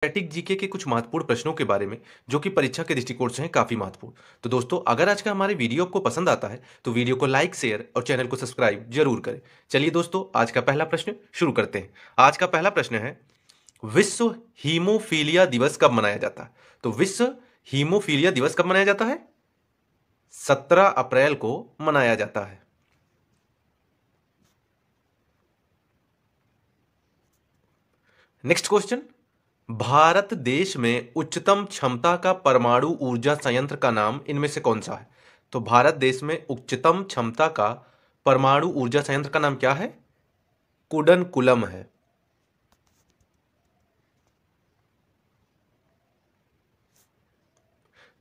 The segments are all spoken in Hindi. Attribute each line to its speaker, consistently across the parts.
Speaker 1: स्टैटिक जीके के कुछ महत्वपूर्ण प्रश्नों के बारे में जो कि परीक्षा के दृष्टिकोण से हैं काफी महत्वपूर्ण। तो दोस्तों, अगर आज का हमारे वीडियो आपको पसंद आता है तो वीडियो को लाइक, शेयर और चैनल को सब्सक्राइब जरूर करें। चलिए दोस्तों, आज का पहला प्रश्न शुरू करते हैं। आज का पहला प्रश्न है, विश्व हीमोफीलिया दिवस कब मनाया जाता है? तो विश्व हीमोफीलिया दिवस कब मनाया जाता है? 17 अप्रैल को मनाया जाता है। नेक्स्ट क्वेश्चन, भारत देश में उच्चतम क्षमता का परमाणु ऊर्जा संयंत्र का नाम इनमें से कौन सा है? तो भारत देश में उच्चतम क्षमता का परमाणु ऊर्जा संयंत्र का नाम क्या है? कुडनकुलम है।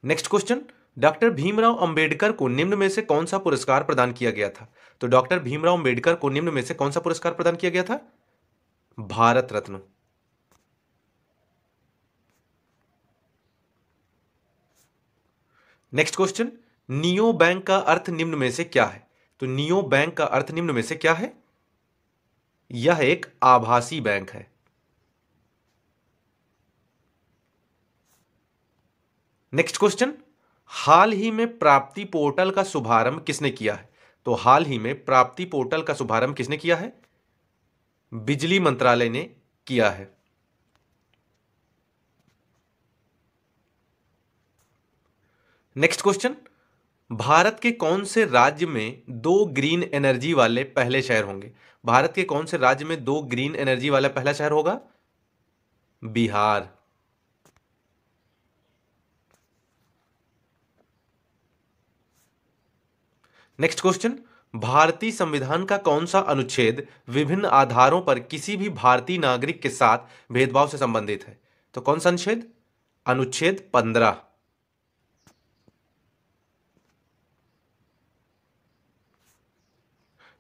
Speaker 1: Next question, doctor Bhimrao Ambedkar को निम्न में से कौन सा पुरस्कार प्रदान किया गया था? तो डॉक्टर भीमराव अंबेडकर को निम्न में से कौन सा पुरस्कार प्रदान किया गया था? Bharat Ratna. Next question, neo bank का अर्थ निम्न में से क्या है? तो नियो बैंक का अर्थ निम्न में से क्या है? यह एक आभासी बैंक है। नेक्स्ट क्वेश्चन, हाल ही में प्राप्ति पोर्टल का शुभारंभ किसने किया है? तो हाल ही में प्राप्ति पोर्टल का शुभारंभ किसने किया है? बिजली मंत्रालय ने किया है। नेक्स्ट क्वेश्चन, भारत के कौन से राज्य में 2 ग्रीन एनर्जी वाले पहले शहर होंगे? भारत के कौन से राज्य में 2 ग्रीन एनर्जी वाला पहला शहर होगा? बिहार। नेक्स्ट क्वेश्चन, भारतीय संविधान का कौन सा अनुच्छेद विभिन्न आधारों पर किसी भी भारतीय नागरिक के साथ भेदभाव से संबंधित है? तो कौन सा अनुच्छेद? अनुच्छेद 15।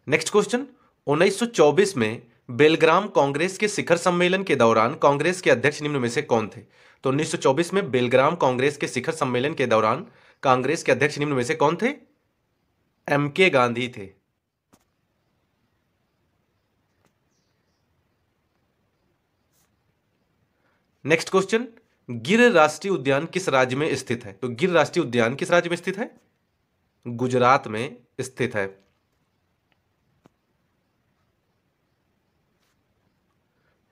Speaker 1: नेक्स्ट क्वेश्चन, 1924 में बेलग्राम कांग्रेस के शिखर सम्मेलन के दौरान कांग्रेस के अध्यक्ष निम्न में से कौन थे? तो 1924 में बेलग्राम कांग्रेस के शिखर सम्मेलन के दौरान कांग्रेस के अध्यक्ष निम्न में से कौन थे? एम.के. गांधी थे। नेक्स्ट क्वेश्चन, गिर राष्ट्रीय उद्यान किस राज्य में स्थित है? तो गिर राष्ट्रीय उद्यान किस राज्य में स्थित है? गुजरात में स्थित है।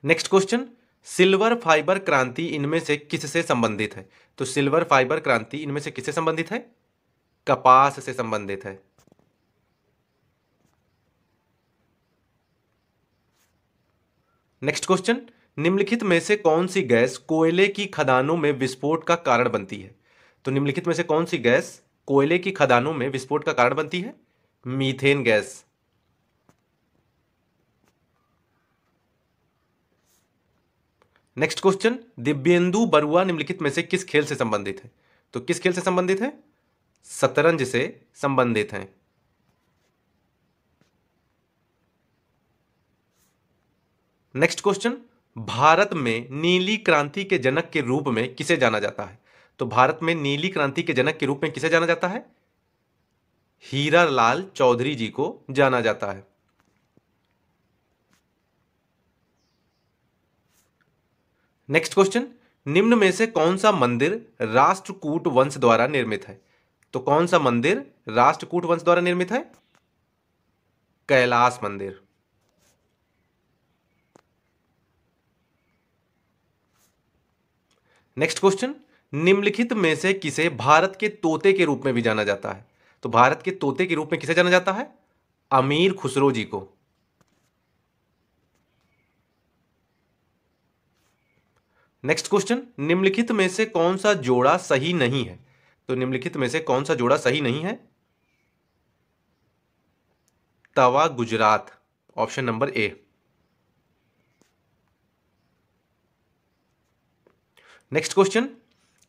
Speaker 1: नेक्स्ट क्वेश्चन, सिल्वर फाइबर क्रांति इनमें से किससे संबंधित है? तो सिल्वर फाइबर क्रांति इनमें से किससे संबंधित है? कपास से संबंधित है। नेक्स्ट क्वेश्चन, निम्नलिखित में से कौन सी गैस कोयले की खदानों में विस्फोट का कारण बनती है? तो निम्नलिखित में से कौन सी गैस कोयले की खदानों में विस्फोट का कारण बनती है? Methane gas. Next question, Divyendu Barua निम्नलिखित में से किस खेल से संबंधित है? तो किस खेल से संबंधित है? शतरंज से संबंधित है। नेक्स्ट क्वेश्चन, भारत में नीली क्रांति के जनक के रूप में किसे जाना जाता है? तो भारत में नीली क्रांति के जनक के रूप में किसे जाना जाता है? हीरा लाल चौधरी जी को जाना जाता है। नेक्स्ट क्वेश्चन, निम्न में से कौन सा मंदिर राष्ट्रकूट वंश द्वारा निर्मित है? तो कौन सा मंदिर राष्ट्रकूट वंश द्वारा निर्मित है? कैलाश मंदिर। नेक्स्ट क्वेश्चन, निम्नलिखित में से किसे भारत के तोते के रूप में भी जाना जाता है? तो भारत के तोते के रूप में किसे जाना जाता है? अमीर खुसरो जी को। नेक्स्ट क्वेश्चन, निम्नलिखित में से कौन सा जोड़ा सही नहीं है? तो निम्नलिखित में से कौन सा जोड़ा सही नहीं है? Tawa Gujarat, option number A. Next question,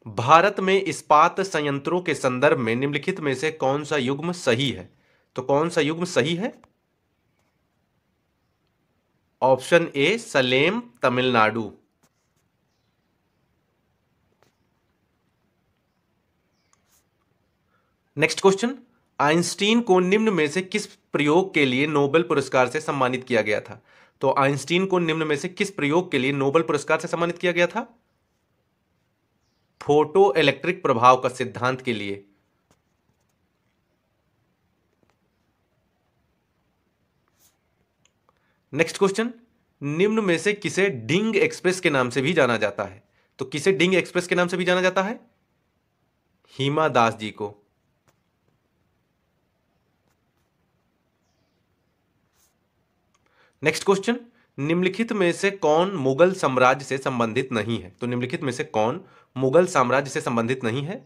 Speaker 1: Bharat में इस्पात संयंत्रों के संदर्भ में निम्नलिखित में से कौन सा युग्म सही है? तो कौन सा युग्म सही है? Option A, Salem, Tamil Nadu. Next question, Einstein को निम्न में से किस प्रयोग के लिए नोबेल पुरस्कार से सम्मानित किया गया था? तो आइंस्टीन को निम्न में से किस प्रयोग के लिए नोबेल पुरस्कार से सम्मानित किया गया था? फोटो इलेक्ट्रिक प्रभाव का सिद्धांत के लिए? नेक्स्ट क्वेश्चन, निम्न में से किसे डिंग एक्सप्रेस के नाम से भी जाना जाता है? तो किसे डिंग एक्सप्रेस के नाम से भी जाना जाता है? हिमा दास जी को। नेक्स्ट क्वेश्चन, निम्नलिखित में से कौन मुगल साम्राज्य से संबंधित नहीं है? तो निम्नलिखित में से कौन मुगल साम्राज्य से संबंधित नहीं है?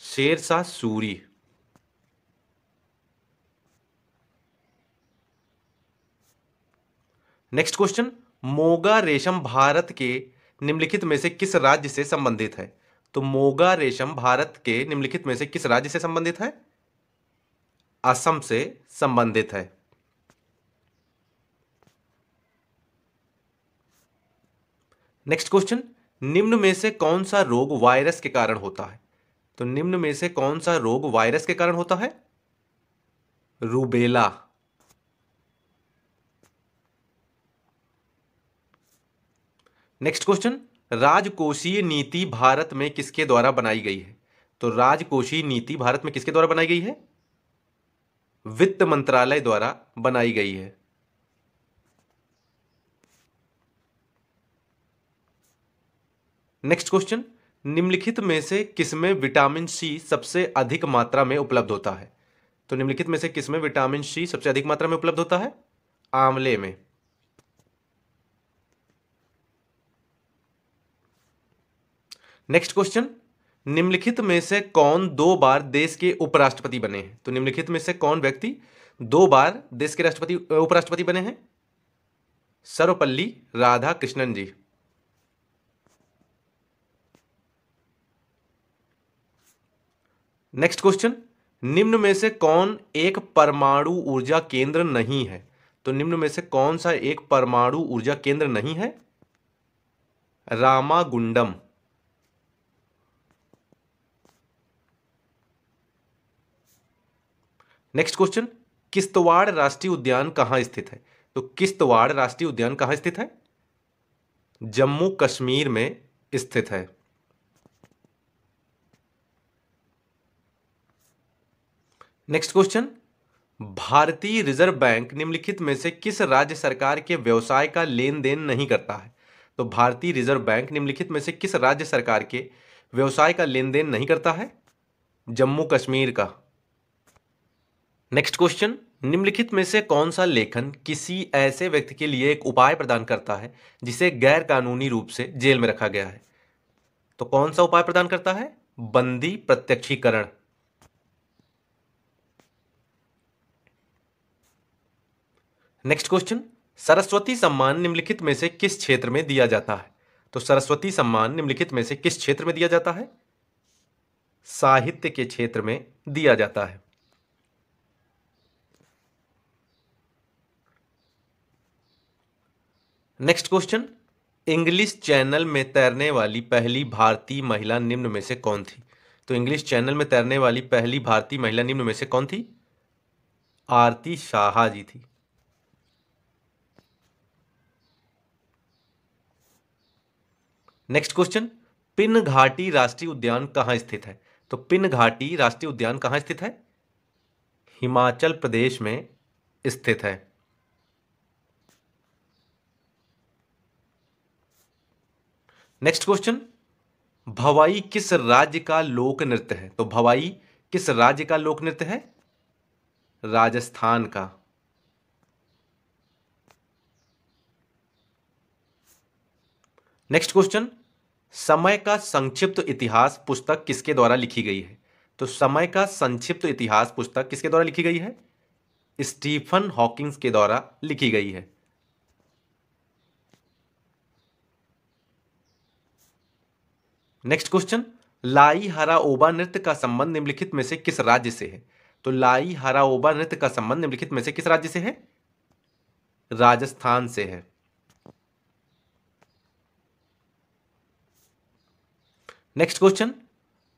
Speaker 1: शेरशाह सूरी। नेक्स्ट क्वेश्चन, मोगा रेशम भारत के निम्नलिखित में से किस राज्य से संबंधित है? तो मोगा रेशम भारत के निम्नलिखित में से किस राज्य से संबंधित है? असम से संबंधित है। नेक्स्ट क्वेश्चन, निम्न में से कौन सा रोग वायरस के कारण होता है? तो निम्न में से कौन सा रोग वायरस के कारण होता है? रूबेला। नेक्स्ट क्वेश्चन, राजकोषीय नीति भारत में किसके द्वारा बनाई गई है? तो राजकोषीय नीति भारत में किसके द्वारा बनाई गई है? वित्त मंत्रालय द्वारा बनाई गई है। नेक्स्ट क्वेश्चन, निम्नलिखित में से किसमें विटामिन सी सबसे अधिक मात्रा में उपलब्ध होता है? तो निम्नलिखित में से किसमें विटामिन सी सबसे अधिक मात्रा में उपलब्ध होता है? आंवले में। नेक्स्ट क्वेश्चन, निम्नलिखित में से कौन 2 बार देश के उपराष्ट्रपति बने हैं? तो निम्नलिखित में से कौन व्यक्ति 2 बार देश के राष्ट्रपति उपराष्ट्रपति बने हैं? सर्वपल्ली राधाकृष्णन जी। नेक्स्ट क्वेश्चन, निम्न में से कौन एक परमाणु ऊर्जा केंद्र नहीं है? तो निम्न में से कौन सा एक परमाणु ऊर्जा केंद्र नहीं है? रामागुंडम। नेक्स्ट क्वेश्चन, किश्तवाड़ राष्ट्रीय उद्यान कहां स्थित है? तो किश्तवाड़ राष्ट्रीय उद्यान कहां स्थित है? जम्मू कश्मीर में स्थित है। नेक्स्ट क्वेश्चन, भारतीय रिजर्व बैंक निम्नलिखित में से किस राज्य सरकार के व्यवसाय का लेन देन नहीं करता है? तो भारतीय रिजर्व बैंक निम्नलिखित में से किस राज्य सरकार के व्यवसाय का लेन देन नहीं करता है? जम्मू कश्मीर का। नेक्स्ट क्वेश्चन, निम्नलिखित में से कौन सा लेखन किसी ऐसे व्यक्ति के लिए एक उपाय प्रदान करता है जिसे गैर कानूनी रूप से जेल में रखा गया है? तो कौन सा उपाय प्रदान करता है? बंदी प्रत्यक्षीकरण। नेक्स्ट क्वेश्चन, सरस्वती सम्मान निम्नलिखित में से किस क्षेत्र में दिया जाता है? तो सरस्वती सम्मान निम्नलिखित में से किस क्षेत्र में दिया जाता है? साहित्य के क्षेत्र में दिया जाता है। नेक्स्ट क्वेश्चन, इंग्लिश चैनल में तैरने वाली पहली भारतीय महिला निम्न में से कौन थी? तो इंग्लिश चैनल में तैरने वाली पहली भारतीय महिला निम्न में से कौन थी? आरती शाह जी थी। नेक्स्ट क्वेश्चन, पिन घाटी राष्ट्रीय उद्यान कहां स्थित है? तो पिन घाटी राष्ट्रीय उद्यान कहां स्थित है? हिमाचल प्रदेश में स्थित है। नेक्स्ट क्वेश्चन, भवाई किस राज्य का लोक नृत्य है? तो भवाई किस राज्य का लोक नृत्य है? राजस्थान का। नेक्स्ट क्वेश्चन, समय का संक्षिप्त इतिहास पुस्तक किसके द्वारा लिखी गई है? तो समय का संक्षिप्त इतिहास पुस्तक किसके द्वारा लिखी गई है? स्टीफन हॉकिंग्स के द्वारा लिखी गई है। नेक्स्ट क्वेश्चन, लाई हराओबा नृत्य का संबंध निम्नलिखित में से किस राज्य से है? तो लाई हराओबा नृत्य का संबंध निम्नलिखित में से किस राज्य से है? राजस्थान से है। नेक्स्ट क्वेश्चन,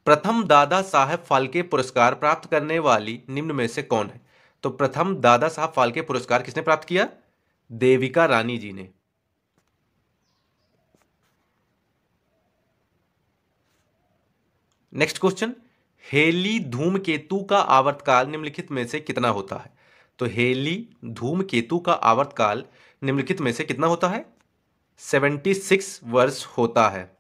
Speaker 1: प्रथम दादा साहब फाल्के पुरस्कार प्राप्त करने वाली निम्न में से कौन है? तो प्रथम दादा साहब फाल्के पुरस्कार किसने प्राप्त किया? देविका रानी जी ने। नेक्स्ट क्वेश्चन, हेली धूमकेतु का आवर्तकाल निम्नलिखित में से कितना होता है? तो हेली धूमकेतु का आवर्तकाल निम्नलिखित में से कितना होता है? 76 वर्ष होता है।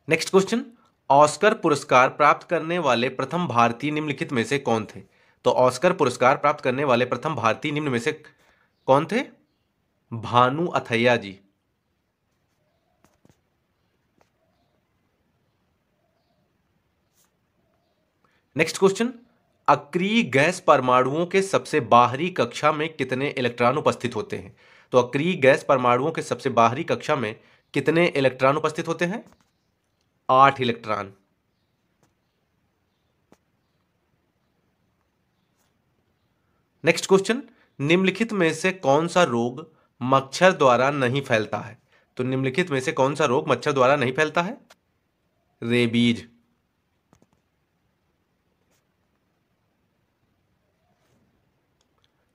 Speaker 1: नेक्स्ट क्वेश्चन, ऑस्कर पुरस्कार प्राप्त करने वाले प्रथम भारतीय निम्नलिखित में से कौन थे? तो ऑस्कर पुरस्कार प्राप्त करने वाले प्रथम भारतीय निम्न में से कौन थे? भानु अथैया जी। नेक्स्ट क्वेश्चन, अक्रिय गैस परमाणुओं के सबसे बाहरी कक्षा में कितने इलेक्ट्रॉन उपस्थित होते हैं? तो अक्रिय गैस परमाणुओं के सबसे बाहरी कक्षा में कितने इलेक्ट्रॉन उपस्थित होते हैं? 8 इलेक्ट्रॉन। नेक्स्ट क्वेश्चन, निम्नलिखित में से कौन सा रोग मच्छर द्वारा नहीं फैलता है? तो निम्नलिखित में से कौन सा रोग मच्छर द्वारा नहीं फैलता है? रेबीज।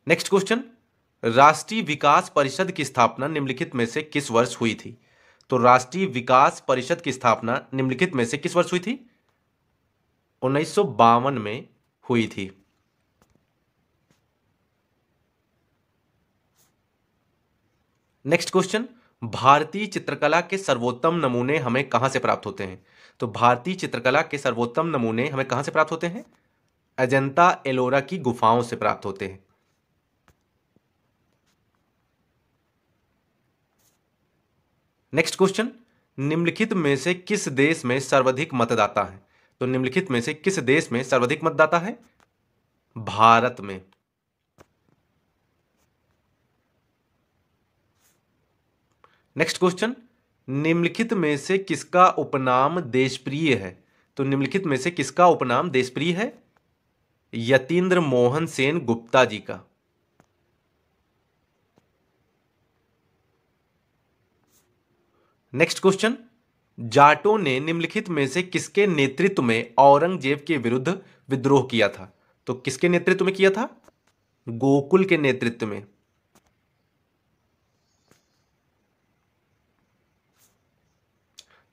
Speaker 1: नेक्स्ट क्वेश्चन, राष्ट्रीय विकास परिषद की स्थापना निम्नलिखित में से किस वर्ष हुई थी? तो राष्ट्रीय विकास परिषद की स्थापना निम्नलिखित में से किस वर्ष हुई थी? 1952 में हुई थी। नेक्स्ट क्वेश्चन, भारतीय चित्रकला के सर्वोत्तम नमूने हमें कहां से प्राप्त होते हैं? तो भारतीय चित्रकला के सर्वोत्तम नमूने हमें कहां से प्राप्त होते हैं? अजंता एलोरा की गुफाओं से प्राप्त होते हैं। नेक्स्ट क्वेश्चन, निम्नलिखित में से किस देश में सर्वाधिक मतदाता है? तो निम्नलिखित में से किस देश में सर्वाधिक मतदाता है? भारत में। नेक्स्ट क्वेश्चन, निम्नलिखित में से किसका उपनाम देशप्रिय है? तो निम्नलिखित में से किसका उपनाम देशप्रिय है? यतीन्द्र मोहन सेन गुप्ता जी का। नेक्स्ट क्वेश्चन, जाटों ने निम्नलिखित में से किसके नेतृत्व में औरंगजेब के विरुद्ध विद्रोह किया था? तो किसके नेतृत्व में किया था? गोकुल के नेतृत्व में।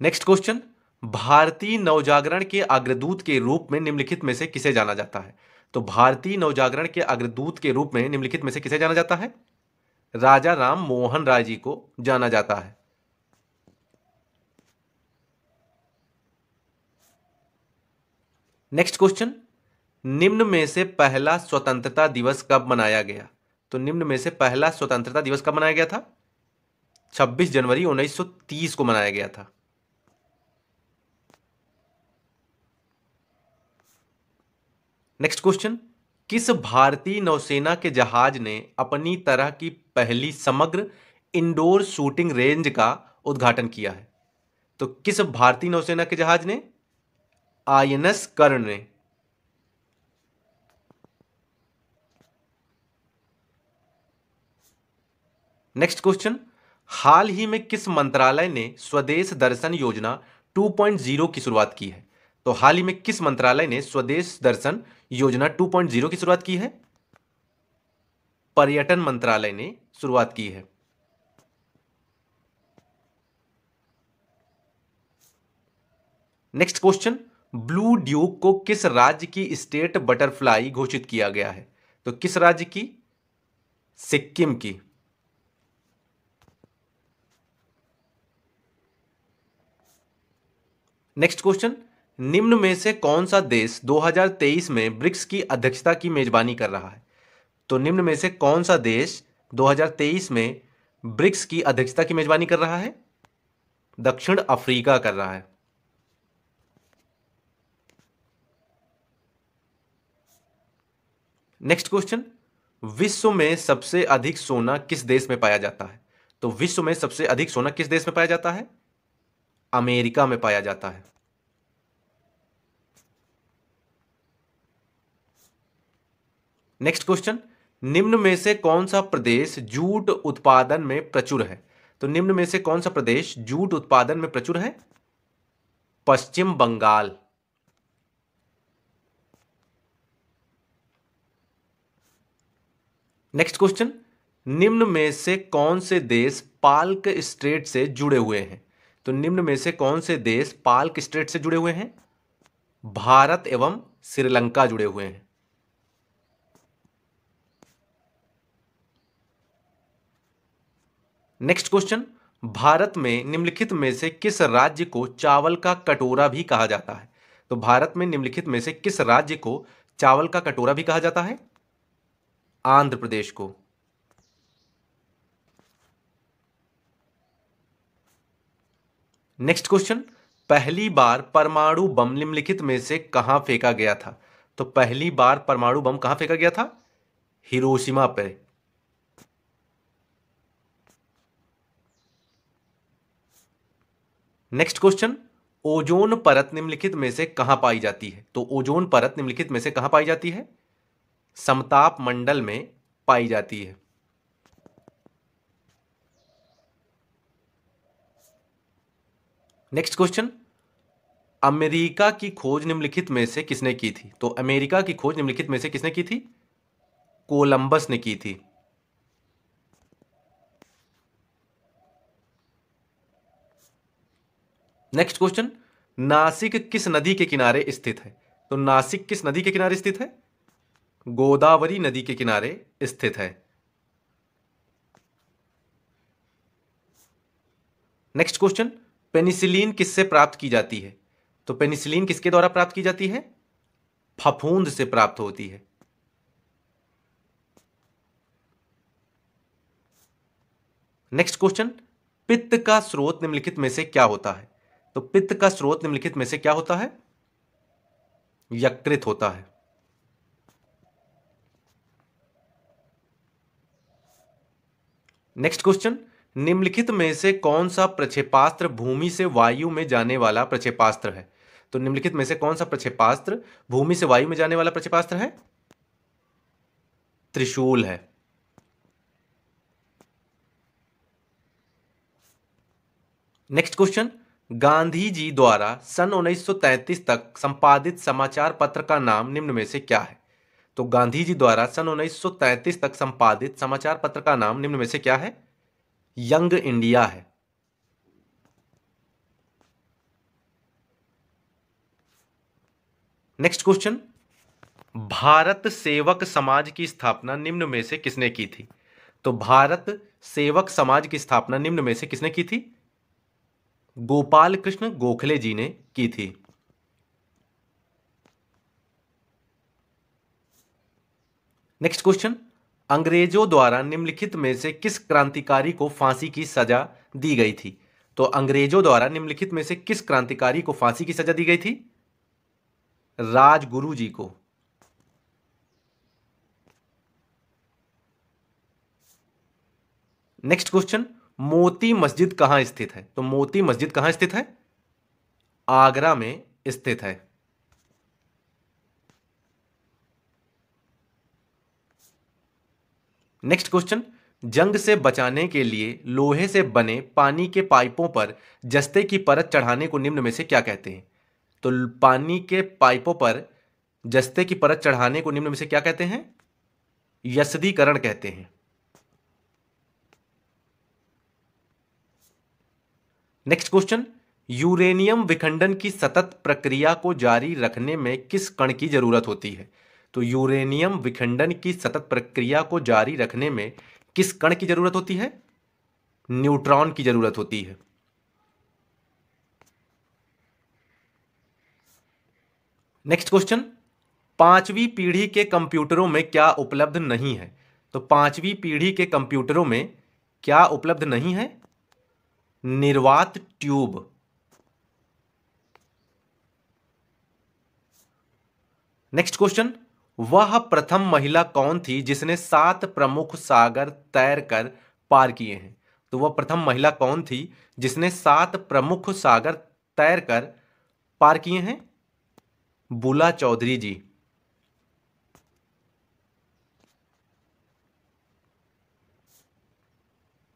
Speaker 1: नेक्स्ट क्वेश्चन, भारतीय नवजागरण के अग्रदूत के रूप में निम्नलिखित में से किसे जाना जाता है? तो भारतीय नवजागरण के अग्रदूत के रूप में निम्नलिखित में से किसे जाना जाता है? राजा राम मोहन राय जी को जाना जाता है। नेक्स्ट क्वेश्चन, निम्न में से पहला स्वतंत्रता दिवस कब मनाया गया? तो निम्न में से पहला स्वतंत्रता दिवस कब मनाया गया था? 26 जनवरी 1930 को मनाया गया था। नेक्स्ट क्वेश्चन, किस भारतीय नौसेना के जहाज ने अपनी तरह की पहली समग्र इंडोर शूटिंग रेंज का उद्घाटन किया है? तो किस भारतीय नौसेना के जहाज ने? आईएनएस कर्ण ने। नेक्स्ट क्वेश्चन, हाल ही में किस मंत्रालय ने स्वदेश दर्शन योजना 2.0 की शुरुआत की है? तो हाल ही में किस मंत्रालय ने स्वदेश दर्शन योजना 2.0 की शुरुआत की है? पर्यटन मंत्रालय ने शुरुआत की है। नेक्स्ट क्वेश्चन, ब्लू ड्यूक को किस राज्य की स्टेट बटरफ्लाई घोषित किया गया है? तो किस राज्य की? सिक्किम की। नेक्स्ट क्वेश्चन, निम्न में से कौन सा देश 2023 में ब्रिक्स की अध्यक्षता की मेजबानी कर रहा है? तो निम्न में से कौन सा देश 2023 में ब्रिक्स की अध्यक्षता की मेजबानी कर रहा है? दक्षिण अफ्रीका कर रहा है। नेक्स्ट क्वेश्चन, विश्व में सबसे अधिक सोना किस देश में पाया जाता है? तो विश्व में सबसे अधिक सोना किस देश में पाया जाता है? अमेरिका में पाया जाता है। नेक्स्ट क्वेश्चन, निम्न में से कौन सा प्रदेश जूट उत्पादन में प्रचुर है? तो निम्न में से कौन सा प्रदेश जूट उत्पादन में प्रचुर है? पश्चिम बंगाल। नेक्स्ट क्वेश्चन, निम्न में से कौन से देश पाल्क स्ट्रेट से जुड़े हुए हैं? तो निम्न में से कौन से देश पाल्क स्ट्रेट से जुड़े हुए हैं? भारत एवं श्रीलंका जुड़े हुए हैं। नेक्स्ट क्वेश्चन, भारत में निम्नलिखित में से किस राज्य को चावल का कटोरा भी कहा जाता है? तो भारत में निम्नलिखित में से किस राज्य को चावल का कटोरा भी कहा जाता है? आंध्र प्रदेश को। नेक्स्ट क्वेश्चन, पहली बार परमाणु बम निम्नलिखित में से कहां फेंका गया था? तो पहली बार परमाणु बम कहां फेंका गया था? हिरोशिमा पे। नेक्स्ट क्वेश्चन, ओजोन परत निम्नलिखित में से कहां पाई जाती है? तो ओजोन परत निम्नलिखित में से कहां पाई जाती है? समताप मंडल में पाई जाती है। नेक्स्ट क्वेश्चन, अमेरिका की खोज निम्नलिखित में से किसने की थी? तो अमेरिका की खोज निम्नलिखित में से किसने की थी? कोलंबस ने की थी। नेक्स्ट क्वेश्चन, नासिक किस नदी के किनारे स्थित है? तो नासिक किस नदी के किनारे स्थित है? गोदावरी नदी के किनारे स्थित है। नेक्स्ट क्वेश्चन, पेनिसिलिन किससे प्राप्त की जाती है? तो पेनिसिलिन किसके द्वारा प्राप्त की जाती है? फफूंद से प्राप्त होती है। नेक्स्ट क्वेश्चन, पित्त का स्रोत निम्नलिखित में से क्या होता है? तो पित्त का स्रोत निम्नलिखित में से क्या होता है? यकृत होता है। नेक्स्ट क्वेश्चन, निम्नलिखित में से कौन सा प्रक्षेपास्त्र भूमि से वायु में जाने वाला प्रक्षेपास्त्र है? तो निम्नलिखित में से कौन सा प्रक्षेपास्त्र भूमि से वायु में जाने वाला प्रक्षेपास्त्र है? त्रिशूल है। नेक्स्ट क्वेश्चन, गांधी जी द्वारा सन 1933 तक संपादित समाचार पत्र का नाम निम्न में से क्या है? तो गांधी जी द्वारा सन 1933 तक संपादित समाचार पत्र का नाम निम्न में से क्या है? यंग इंडिया है। नेक्स्ट क्वेश्चन, भारत सेवक समाज की स्थापना निम्न में से किसने की थी? तो भारत सेवक समाज की स्थापना निम्न में से किसने की थी? गोपाल कृष्ण गोखले जी ने की थी। नेक्स्ट क्वेश्चन, अंग्रेजों द्वारा निम्नलिखित में से किस क्रांतिकारी को फांसी की सजा दी गई थी? तो अंग्रेजों द्वारा निम्नलिखित में से किस क्रांतिकारी को फांसी की सजा दी गई थी? राजगुरु जी को। नेक्स्ट क्वेश्चन, मोती मस्जिद कहां स्थित है? तो मोती मस्जिद कहां स्थित है? आगरा में स्थित है। नेक्स्ट क्वेश्चन, जंग से बचाने के लिए लोहे से बने पानी के पाइपों पर जस्ते की परत चढ़ाने को निम्न में से क्या कहते हैं? तो पानी के पाइपों पर जस्ते की परत चढ़ाने को निम्न में से क्या कहते हैं? यस्दीकरण कहते हैं। नेक्स्ट क्वेश्चन, यूरेनियम विखंडन की सतत प्रक्रिया को जारी रखने में किस कण की जरूरत होती है? तो यूरेनियम विखंडन की सतत प्रक्रिया को जारी रखने में किस कण की जरूरत होती है? न्यूट्रॉन की जरूरत होती है। नेक्स्ट क्वेश्चन, पांचवी पीढ़ी के कंप्यूटरों में क्या उपलब्ध नहीं है? तो पांचवी पीढ़ी के कंप्यूटरों में क्या उपलब्ध नहीं है? निर्वात ट्यूब। नेक्स्ट क्वेश्चन, वह प्रथम महिला कौन थी जिसने 7 प्रमुख सागर तैरकर पार किए हैं? तो वह प्रथम महिला कौन थी जिसने 7 प्रमुख सागर तैरकर पार किए हैं? बुला चौधरी जी।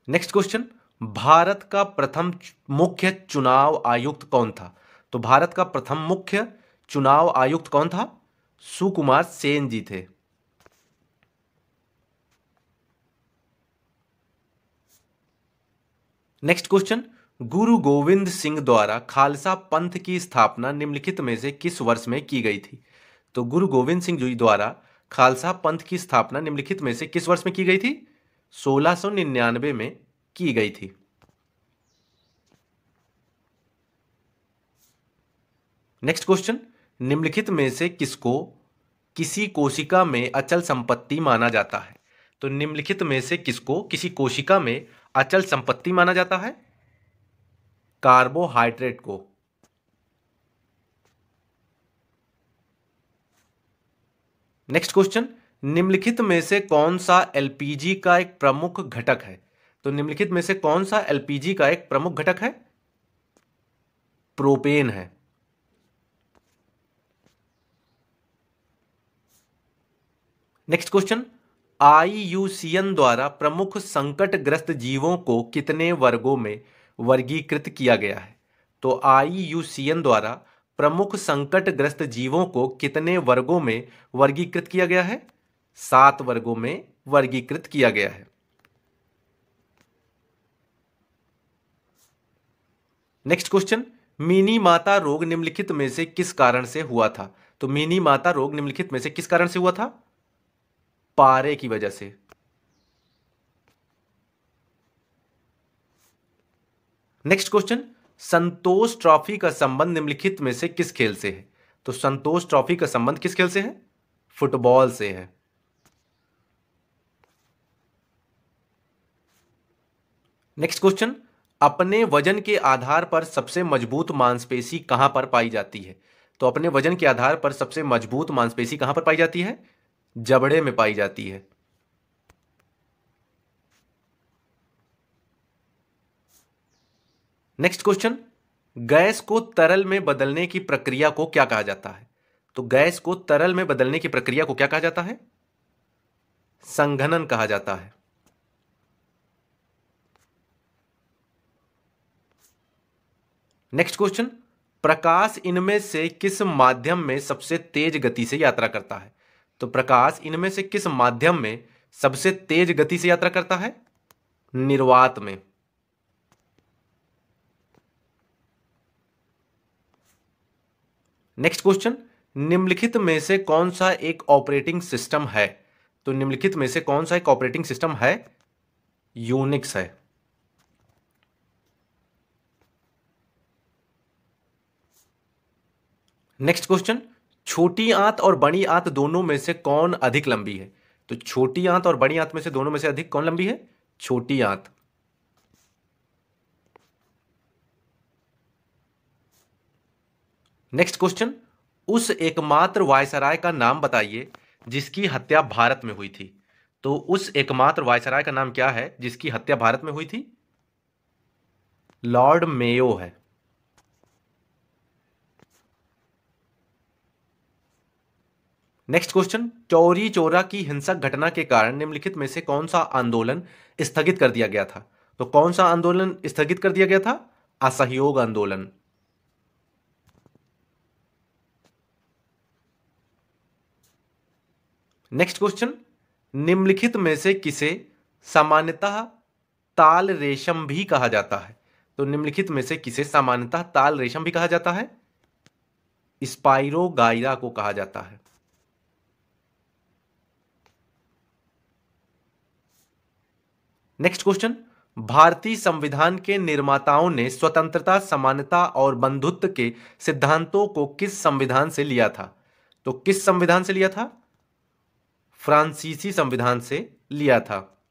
Speaker 1: नेक्स्ट क्वेश्चन, भारत का प्रथम मुख्य चुनाव आयुक्त कौन था? तो भारत का प्रथम मुख्य चुनाव आयुक्त कौन था? सुकुमार सेन जी थे। नेक्स्ट क्वेश्चन, गुरु गोविंद सिंह द्वारा खालसा पंथ की स्थापना निम्नलिखित में से किस वर्ष में की गई थी? तो गुरु गोविंद सिंह जी द्वारा खालसा पंथ की स्थापना निम्नलिखित में से किस वर्ष में की गई थी? 1699 में की गई थी। नेक्स्ट क्वेश्चन, निम्नलिखित में से किसको किसी कोशिका में अचल संपत्ति माना जाता है? तो निम्नलिखित में से किसको किसी कोशिका में अचल संपत्ति माना जाता है? कार्बोहाइड्रेट को। नेक्स्ट क्वेश्चन, निम्नलिखित में से कौन सा एलपीजी का एक प्रमुख घटक है? तो निम्नलिखित में से कौन सा एलपीजी का एक प्रमुख घटक है? प्रोपेन है। नेक्स्ट क्वेश्चन, आईयूसीएन द्वारा प्रमुख संकटग्रस्त जीवों को कितने वर्गों में वर्गीकृत किया गया है? तो आईयूसीएन द्वारा प्रमुख संकटग्रस्त जीवों को कितने वर्गों में वर्गीकृत किया गया है? 7 वर्गों में वर्गीकृत किया गया है। नेक्स्ट क्वेश्चन, मिनी माता रोग निम्नलिखित में से किस कारण से हुआ था? तो मिनी माता रोग निम्नलिखित में से किस कारण से हुआ था? पारे की वजह से। नेक्स्ट क्वेश्चन, संतोष ट्रॉफी का संबंध निम्नलिखित में से किस खेल से है? तो संतोष ट्रॉफी का संबंध किस खेल से है? फुटबॉल से है। नेक्स्ट क्वेश्चन, अपने वजन के आधार पर सबसे मजबूत मांसपेशी कहां पर पाई जाती है? तो अपने वजन के आधार पर सबसे मजबूत मांसपेशी कहां पर पाई जाती है? जबड़े में पाई जाती है। नेक्स्ट क्वेश्चन, गैस को तरल में बदलने की प्रक्रिया को क्या कहा जाता है? तो गैस को तरल में बदलने की प्रक्रिया को क्या कहा जाता है? संघनन कहा जाता है। नेक्स्ट क्वेश्चन, प्रकाश इनमें से किस माध्यम में सबसे तेज गति से यात्रा करता है? तो प्रकाश इनमें से किस माध्यम में सबसे तेज गति से यात्रा करता है? निर्वात में। नेक्स्ट क्वेश्चन, निम्नलिखित में से कौन सा एक ऑपरेटिंग सिस्टम है? तो निम्नलिखित में से कौन सा एक ऑपरेटिंग सिस्टम है? यूनिक्स है। नेक्स्ट क्वेश्चन, छोटी आंत और बड़ी आंत दोनों में से कौन अधिक लंबी है? तो छोटी आंत और बड़ी आंत में से दोनों में से अधिक कौन लंबी है? छोटी आंत। नेक्स्ट क्वेश्चन, उस एकमात्र वायसराय का नाम बताइए जिसकी हत्या भारत में हुई थी। तो उस एकमात्र वायसराय का नाम क्या है जिसकी हत्या भारत में हुई थी? लॉर्ड मेयो है। नेक्स्ट क्वेश्चन, चौरी चौरा की हिंसक घटना के कारण निम्नलिखित में से कौन सा आंदोलन स्थगित कर दिया गया था? तो कौन सा आंदोलन स्थगित कर दिया गया था? असहयोग आंदोलन। नेक्स्ट क्वेश्चन, निम्नलिखित में से किसे सामान्यतः ताल रेशम भी कहा जाता है? तो निम्नलिखित में से किसे सामान्यतः ताल रेशम भी कहा जाता है? स्पाइरोगाइरा को कहा जाता है। नेक्स्ट क्वेश्चन, भारतीय संविधान के निर्माताओं ने स्वतंत्रता, समानता और बंधुत्व के सिद्धांतों को किस संविधान से लिया था? तो किस संविधान से लिया था? फ्रांसीसी संविधान से लिया था।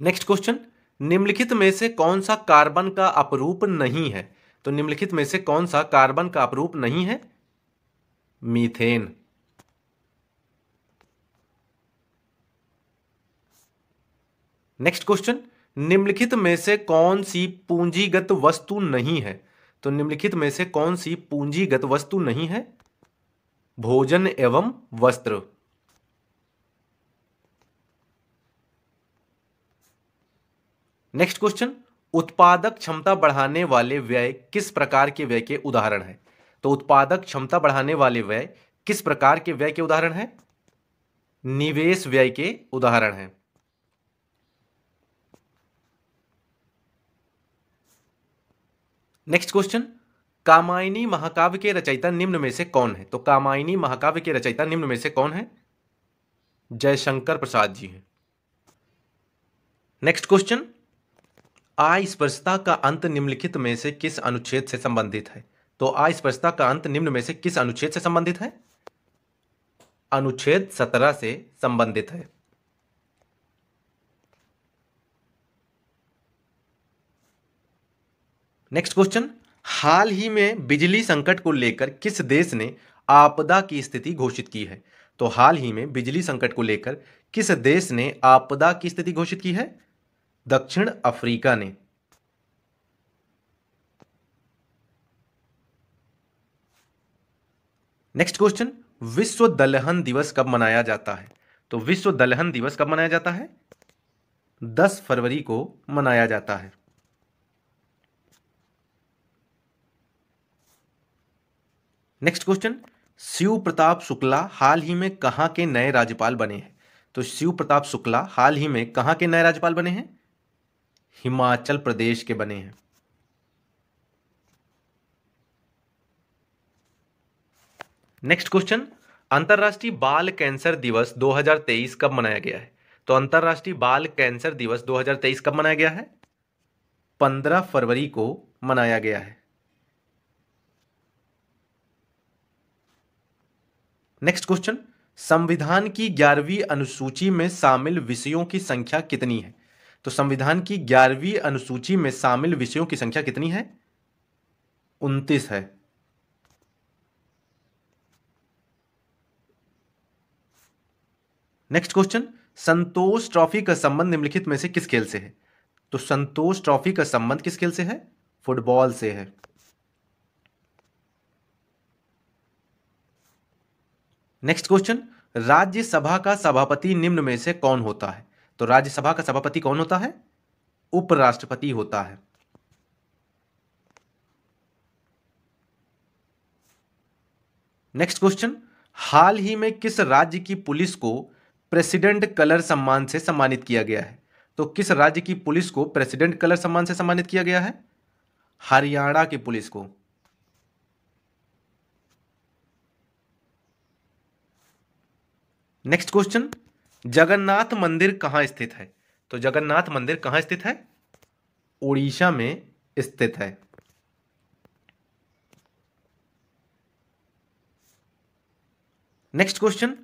Speaker 1: नेक्स्ट क्वेश्चन, निम्नलिखित में से कौन सा कार्बन का अपरूप नहीं है? तो निम्नलिखित में से कौन सा कार्बन का अपरूप नहीं है? मीथेन। नेक्स्ट क्वेश्चन, निम्नलिखित में से कौन सी पूंजीगत वस्तु नहीं है? तो निम्नलिखित में से कौन सी पूंजीगत वस्तु नहीं है? भोजन एवं वस्त्र। नेक्स्ट क्वेश्चन, उत्पादक क्षमता बढ़ाने वाले व्यय किस प्रकार के व्यय के उदाहरण है? तो उत्पादक क्षमता बढ़ाने वाले व्यय किस प्रकार के व्यय के उदाहरण है? निवेश व्यय के उदाहरण हैं। नेक्स्ट क्वेश्चन, कामायनी महाकाव्य के रचयिता निम्न में से कौन है? तो कामायनी महाकाव्य के रचयिता निम्न में से कौन है? जयशंकर प्रसाद जी हैं। नेक्स्ट क्वेश्चन, अस्पृश्यता का अंत निम्नलिखित में से किस अनुच्छेद से संबंधित है? तो अस्पृश्यता का अंत निम्न में से किस अनुच्छेद से संबंधित है? अनुच्छेद 17 से संबंधित है। नेक्स्ट क्वेश्चन, हाल ही में बिजली संकट को लेकर किस देश ने आपदा की स्थिति घोषित की है? तो हाल ही में बिजली संकट को लेकर किस देश ने आपदा की स्थिति घोषित की है? दक्षिण अफ्रीका ने। नेक्स्ट क्वेश्चन, विश्व दलहन दिवस कब मनाया जाता है? तो विश्व दलहन दिवस कब मनाया जाता है? 10 फरवरी को मनाया जाता है। नेक्स्ट क्वेश्चन, शिव प्रताप शुक्ला हाल ही में कहां के नए राज्यपाल बने हैं? तो शिव प्रताप शुक्ला हाल ही में कहां के नए राज्यपाल बने हैं? हिमाचल प्रदेश के बने हैं। नेक्स्ट क्वेश्चन, अंतरराष्ट्रीय बाल कैंसर दिवस 2023 कब मनाया गया है? तो अंतरराष्ट्रीय बाल कैंसर दिवस 2023 कब मनाया गया है? 15 फरवरी को मनाया गया है। नेक्स्ट क्वेश्चन, संविधान की 11वीं अनुसूची में शामिल विषयों की संख्या कितनी है? तो संविधान की 11वीं अनुसूची में शामिल विषयों की संख्या कितनी है? 29 है। नेक्स्ट क्वेश्चन, संतोष ट्रॉफी का संबंध निम्नलिखित में से किस खेल से है? तो संतोष ट्रॉफी का संबंध किस खेल से है? फुटबॉल से है। नेक्स्ट क्वेश्चन, राज्यसभा का सभापति निम्न में से कौन होता है? तो राज्यसभा का सभापति कौन होता है? उपराष्ट्रपति होता है। नेक्स्ट क्वेश्चन, हाल ही में किस राज्य की पुलिस को प्रेसिडेंट कलर सम्मान से सम्मानित किया गया है? तो किस राज्य की पुलिस को प्रेसिडेंट कलर सम्मान से सम्मानित किया गया है? हरियाणा की पुलिस को। नेक्स्ट क्वेश्चन, जगन्नाथ मंदिर कहां स्थित है? तो जगन्नाथ मंदिर कहां स्थित है? उड़ीसा में स्थित है। नेक्स्ट क्वेश्चन,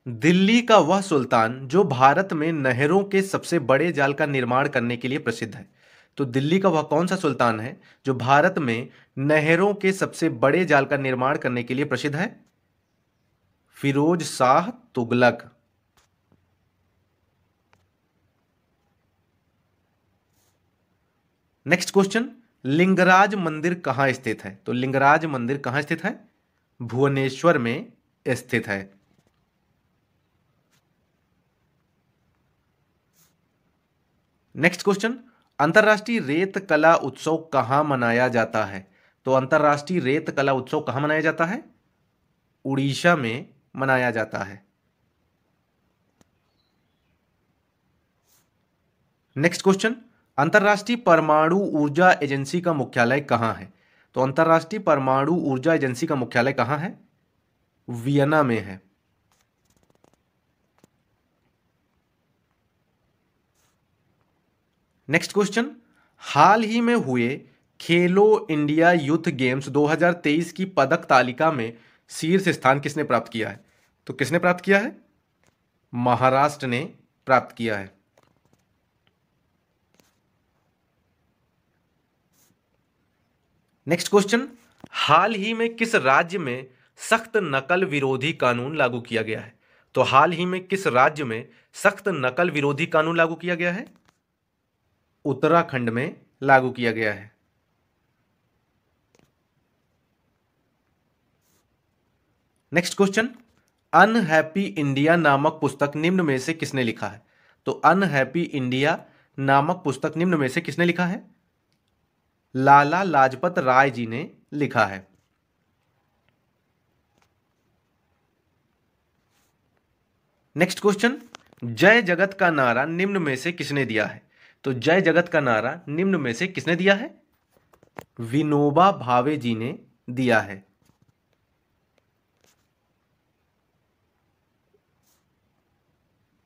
Speaker 1: दिल्ली का वह सुल्तान जो भारत में नहरों के सबसे बड़े जाल का निर्माण करने के लिए प्रसिद्ध है। तो दिल्ली का वह कौन सा सुल्तान है जो भारत में नहरों के सबसे बड़े जाल का निर्माण करने के लिए प्रसिद्ध है? फिरोज शाह तुगलक। नेक्स्ट क्वेश्चन, लिंगराज मंदिर कहां स्थित है? तो लिंगराज मंदिर कहां स्थित है? भुवनेश्वर में स्थित है। नेक्स्ट क्वेश्चन, अंतरराष्ट्रीय रेत कला उत्सव कहां मनाया जाता है? तो अंतरराष्ट्रीय रेत कला उत्सव कहां मनाया जाता है? उड़ीसा में मनाया जाता है। नेक्स्ट क्वेश्चन, अंतरराष्ट्रीय परमाणु ऊर्जा एजेंसी का मुख्यालय कहां है? तो अंतरराष्ट्रीय परमाणु ऊर्जा एजेंसी का मुख्यालय कहां है? वियना में है। नेक्स्ट क्वेश्चन, हाल ही में हुए खेलो इंडिया यूथ गेम्स 2023 की पदक तालिका में शीर्ष स्थान किसने प्राप्त किया है? तो किसने प्राप्त किया है? महाराष्ट्र ने प्राप्त किया है। नेक्स्ट क्वेश्चन, हाल ही में किस राज्य में सख्त नकल विरोधी कानून लागू किया गया है? तो हाल ही में किस राज्य में सख्त नकल विरोधी कानून लागू किया गया है? उत्तराखंड में लागू किया गया है। नेक्स्ट क्वेश्चन, अनहैप्पी इंडिया नामक पुस्तक निम्न में से किसने लिखा है? तो अनहैप्पी इंडिया नामक पुस्तक निम्न में से किसने लिखा है? लाला लाजपत राय जी ने लिखा है। नेक्स्ट क्वेश्चन, जय जगत का नारा निम्न में से किसने दिया है? तो जय जगत का नारा निम्न में से किसने दिया है? विनोबा भावे जी ने दिया है।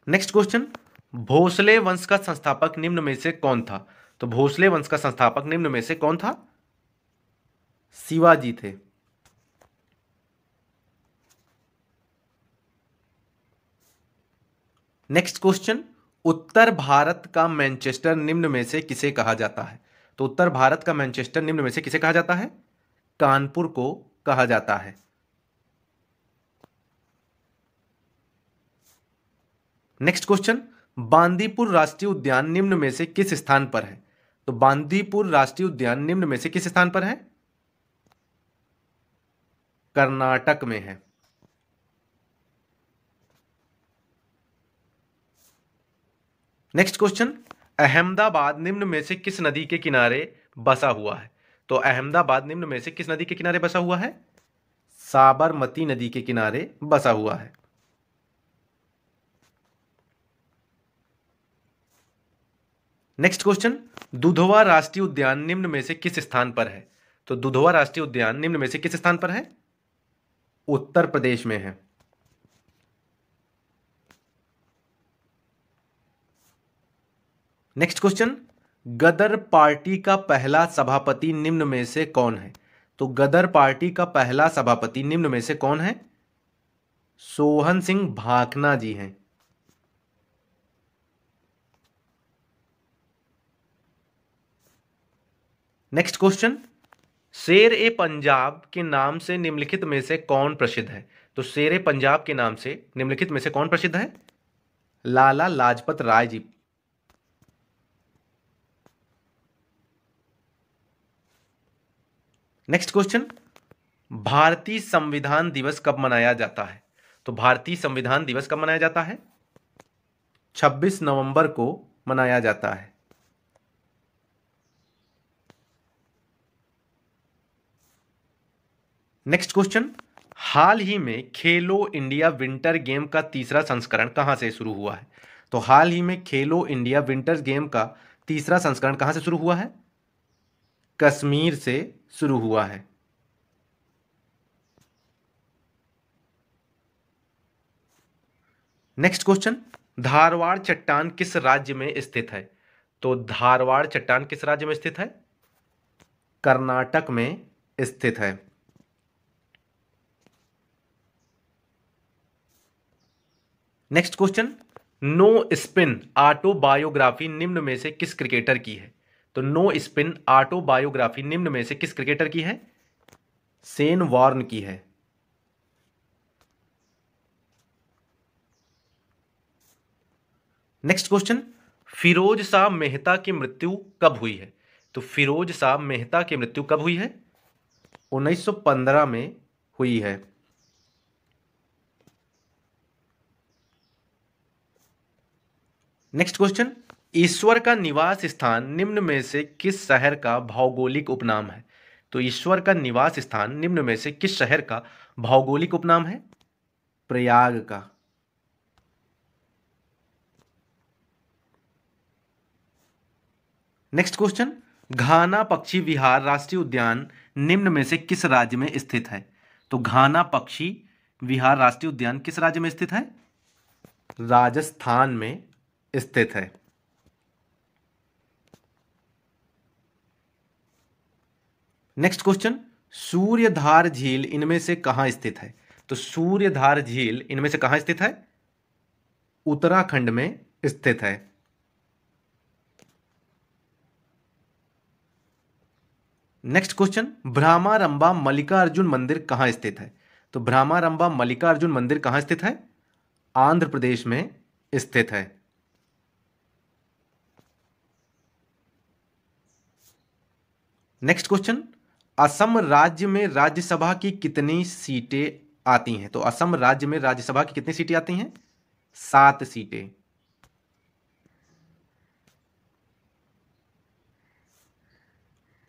Speaker 1: नेक्स्ट क्वेश्चन, भोसले वंश का संस्थापक निम्न में से कौन था? तो भोसले वंश का संस्थापक निम्न में से कौन था? शिवाजी थे। नेक्स्ट क्वेश्चन, उत्तर भारत का मैनचेस्टर निम्न में से किसे कहा जाता है? तो उत्तर भारत का मैनचेस्टर निम्न में से किसे कहा जाता है? कानपुर को कहा जाता है। नेक्स्ट क्वेश्चन, बांदीपुर राष्ट्रीय उद्यान निम्न में से किस स्थान पर है? तो बांदीपुर राष्ट्रीय उद्यान निम्न में से किस स्थान पर है? कर्नाटक में है। नेक्स्ट क्वेश्चन, अहमदाबाद निम्न में से किस नदी के किनारे बसा हुआ है? तो अहमदाबाद निम्न में से किस नदी के किनारे बसा हुआ है? साबरमती नदी के किनारे बसा हुआ है। नेक्स्ट क्वेश्चन, दुधवा राष्ट्रीय उद्यान निम्न में से किस स्थान पर है? तो दुधवा राष्ट्रीय उद्यान निम्न में से किस स्थान पर है? उत्तर प्रदेश में है। नेक्स्ट क्वेश्चन, गदर पार्टी का पहला सभापति निम्न में से कौन है? तो गदर पार्टी का पहला सभापति निम्न में से कौन है? सोहन सिंह भाखना जी हैं। नेक्स्ट क्वेश्चन, शेर ए पंजाब के नाम से निम्नलिखित में से कौन प्रसिद्ध है? तो शेर ए पंजाब के नाम से निम्नलिखित में से कौन प्रसिद्ध है? लाला लाजपत राय जी। नेक्स्ट क्वेश्चन, भारतीय संविधान दिवस कब मनाया जाता है? तो भारतीय संविधान दिवस कब मनाया जाता है? 26 नवंबर को मनाया जाता है। नेक्स्ट क्वेश्चन, हाल ही में खेलो इंडिया विंटर गेम का तीसरा संस्करण कहां से शुरू हुआ है? तो हाल ही में खेलो इंडिया विंटर गेम का तीसरा संस्करण कहां से शुरू हुआ है? कश्मीर से शुरू हुआ है। नेक्स्ट क्वेश्चन, धारवाड़ चट्टान किस राज्य में स्थित है? तो धारवाड़ चट्टान किस राज्य में स्थित है? कर्नाटक में स्थित है। Next question, no spin autobiography निम्न में से किस क्रिकेटर की है? तो नो स्पिन ऑटोबायोग्राफी निम्न में से किस क्रिकेटर की है? शेन वॉर्न की है। नेक्स्ट क्वेश्चन, फिरोज शाह मेहता की मृत्यु कब हुई है? तो फिरोज शाह मेहता की मृत्यु कब हुई है? 1915 में हुई है। नेक्स्ट क्वेश्चन, ईश्वर का निवास स्थान निम्न में से किस शहर का भौगोलिक उपनाम है? तो ईश्वर का निवास स्थान निम्न में से किस शहर का भौगोलिक उपनाम है? प्रयाग का। नेक्स्ट क्वेश्चन, घाना पक्षी विहार राष्ट्रीय उद्यान निम्न में से किस राज्य में स्थित है? तो घाना पक्षी विहार राष्ट्रीय उद्यान किस राज्य में स्थित है? राजस्थान में स्थित है। नेक्स्ट क्वेश्चन, सूर्यधार झील इनमें से कहां स्थित है? तो सूर्यधार झील इनमें से कहां स्थित है? उत्तराखंड में स्थित है। नेक्स्ट क्वेश्चन, भ्रामारंबा मल्लिकार्जुन मंदिर कहां स्थित है? तो भ्रामारंबा मल्लिकार्जुन मंदिर कहां स्थित है? आंध्र प्रदेश में स्थित है। नेक्स्ट क्वेश्चन, असम राज्य में राज्यसभा की कितनी सीटें आती हैं? तो असम राज्य में राज्यसभा की कितनी सीटें आती हैं? 7 सीटें।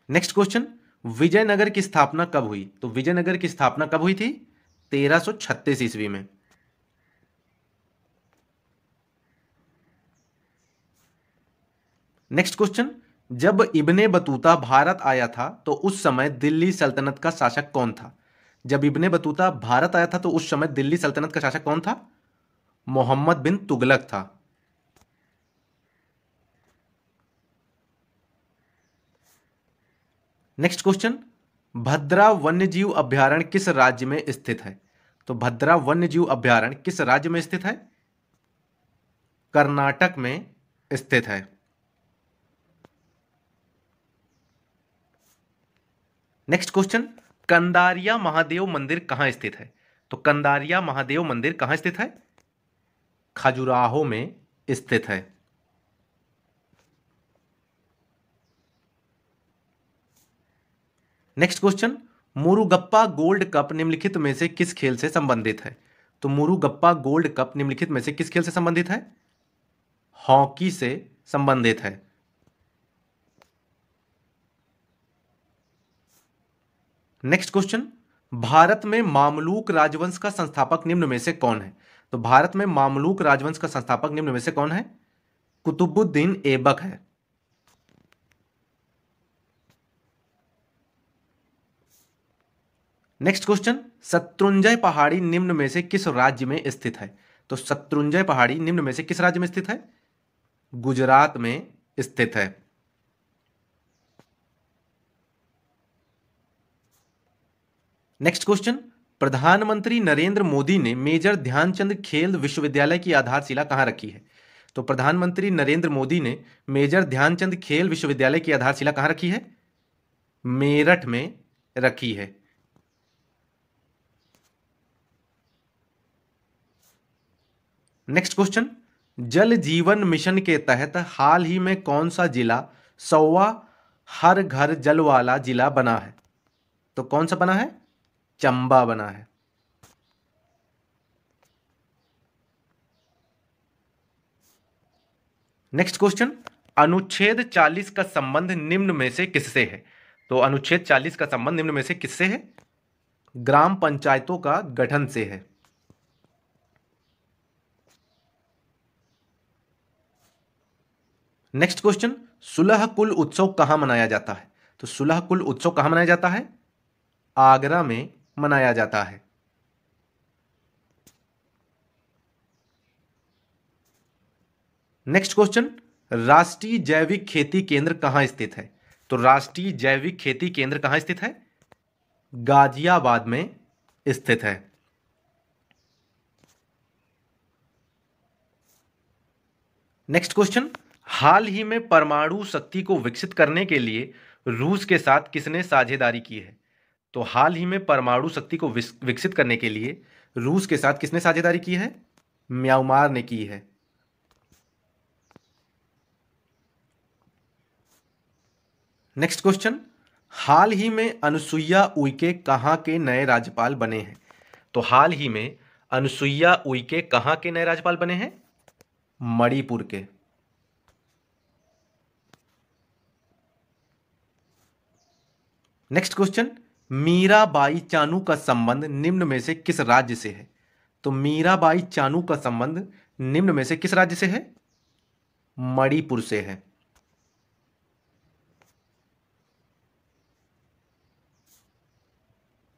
Speaker 1: नेक्स्ट क्वेश्चन, विजयनगर की स्थापना कब हुई? तो विजयनगर की स्थापना कब हुई थी? 1336 ईस्वी में। नेक्स्ट क्वेश्चन, जब इब्ने बतूता भारत आया था तो उस समय दिल्ली सल्तनत का शासक कौन था? जब इब्ने बतूता भारत आया था तो उस समय दिल्ली सल्तनत का शासक कौन था? मोहम्मद बिन तुगलक था। नेक्स्ट क्वेश्चन, भद्रा वन्यजीव अभयारण्य किस राज्य में स्थित है? तो भद्रा वन्यजीव अभयारण्य किस राज्य में स्थित है? कर्नाटक में स्थित है। नेक्स्ट क्वेश्चन, कंदारिया महादेव मंदिर कहां स्थित है? तो कंदारिया महादेव मंदिर कहां स्थित है? खजुराहो में स्थित है। Next question, Murugappa gold cup निम्नलिखित में से किस खेल से संबंधित है? तो मुरुगप्पा गोल्ड कप निम्नलिखित में से किस खेल से संबंधित है? हॉकी से संबंधित है। नेक्स्ट क्वेश्चन, भारत में मामलूक राजवंश का संस्थापक निम्न में से कौन है? तो भारत में मामलूक राजवंश का संस्थापक निम्न में से कौन है? कुतुबुद्दीन ऐबक है। नेक्स्ट क्वेश्चन, शत्रुंजय पहाड़ी निम्न में से किस राज्य में स्थित है? तो शत्रुंजय पहाड़ी निम्न में से किस राज्य में स्थित है? गुजरात में स्थित है। नेक्स्ट क्वेश्चन, प्रधानमंत्री नरेंद्र मोदी ने मेजर ध्यानचंद खेल विश्वविद्यालय की आधारशिला कहां रखी है? तो प्रधानमंत्री नरेंद्र मोदी ने मेजर ध्यानचंद खेल विश्वविद्यालय की आधारशिला कहां रखी है? मेरठ में रखी है। नेक्स्ट क्वेश्चन, जल जीवन मिशन के तहत हाल ही में कौन सा जिला 100वां हर घर जल वाला जिला बना है? तो कौन सा बना है? चंबा बना है। नेक्स्ट क्वेश्चन, अनुच्छेद 40 का संबंध निम्न में से किससे है? तो अनुच्छेद 40 का संबंध निम्न में से किससे है? ग्राम पंचायतों का गठन से है। नेक्स्ट क्वेश्चन, सुलह कुल उत्सव कहां मनाया जाता है? तो सुलह कुल उत्सव कहां मनाया जाता है? आगरा में मनाया जाता है। नेक्स्ट क्वेश्चन, राष्ट्रीय जैविक खेती केंद्र कहां स्थित है? तो राष्ट्रीय जैविक खेती केंद्र कहां स्थित है? गाजियाबाद में स्थित है। नेक्स्ट क्वेश्चन, हाल ही में परमाणु शक्ति को विकसित करने के लिए रूस के साथ किसने साझेदारी की है? तो हाल ही में परमाणु शक्ति को विकसित करने के लिए रूस के साथ किसने साझेदारी की है? म्यांमार ने की है। नेक्स्ट क्वेश्चन, हाल ही में अनुसुईया उइके कहां के नए राज्यपाल बने हैं? तो हाल ही में अनुसुईया उइके कहां के नए राज्यपाल बने हैं? मणिपुर के। नेक्स्ट क्वेश्चन, मीराबाई चानू का संबंध निम्न में से किस राज्य से है? तो मीराबाई चानू का संबंध निम्न में से किस राज्य से है? मणिपुर से है।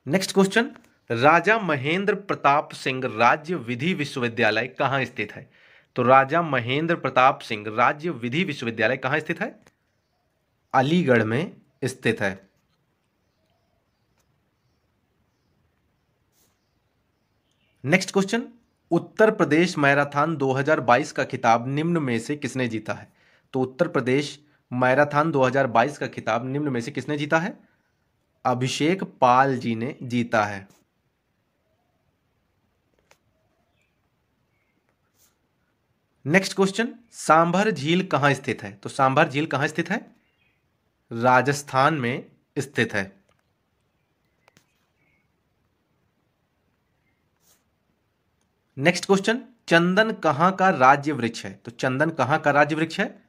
Speaker 1: नेक्स्ट क्वेश्चन, राजा महेंद्र प्रताप सिंह राज्य विधि विश्वविद्यालय कहां स्थित है? तो राजा महेंद्र प्रताप सिंह राज्य विधि विश्वविद्यालय कहां स्थित है? अलीगढ़ में स्थित है। Next question, Uttar Pradesh marathon 2022 का खिताब निम्न में से किसने जीता है? तो उत्तर प्रदेश मैराथन 2022 का खिताब निम्न में से किसने जीता है? अभिषेक पाल जी ने जीता है। नेक्स्ट क्वेश्चन, सांभर झील कहां स्थित है? तो सांभर झील कहां स्थित है? राजस्थान में स्थित है। नेक्स्ट क्वेश्चन, चंदन कहां का राज्य वृक्ष है? तो चंदन कहां का राज्य वृक्ष है?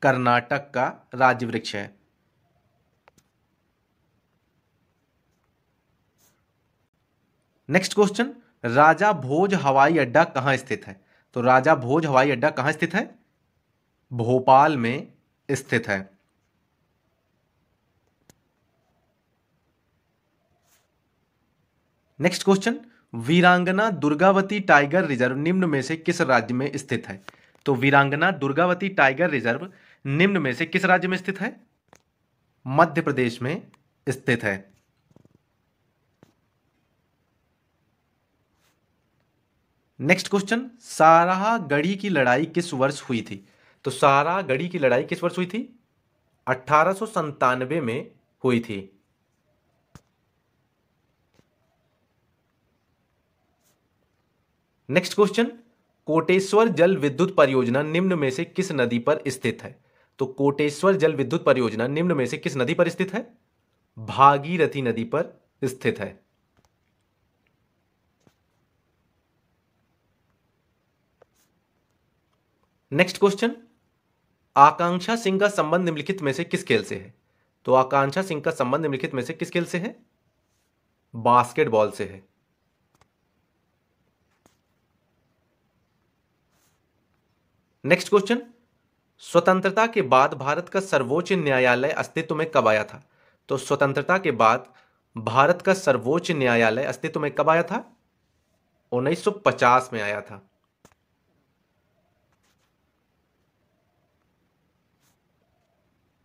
Speaker 1: कर्नाटक का राज्य वृक्ष है। नेक्स्ट क्वेश्चन, राजा भोज हवाई अड्डा कहां स्थित है? तो राजा भोज हवाई अड्डा कहां स्थित है? भोपाल में स्थित है। नेक्स्ट क्वेश्चन, वीरांगना दुर्गावती टाइगर रिजर्व निम्न में से किस राज्य में स्थित है? तो वीरांगना दुर्गावती टाइगर रिजर्व निम्न में से किस राज्य में स्थित है? मध्य प्रदेश में स्थित है। नेक्स्ट क्वेश्चन, सारागढ़ी की लड़ाई किस वर्ष हुई थी? तो सारागढ़ी की लड़ाई किस वर्ष हुई थी? 1897 में हुई थी। नेक्स्ट क्वेश्चन, कोटेश्वर जल विद्युत परियोजना निम्न में से किस नदी पर स्थित है? तो कोटेश्वर जल विद्युत परियोजना निम्न में से किस नदी पर स्थित है? भागीरथी नदी पर स्थित है। नेक्स्ट क्वेश्चन, आकांक्षा सिंह का संबंध निम्नलिखित में से किस खेल से है? तो आकांक्षा सिंह का संबंध निम्नलिखित में से किस खेल से है? बास्केटबॉल से है। नेक्स्ट क्वेश्चन, स्वतंत्रता के बाद भारत का सर्वोच्च न्यायालय अस्तित्व में कब आया था? तो स्वतंत्रता के बाद भारत का सर्वोच्च न्यायालय अस्तित्व में कब आया था? 1950 में आया था।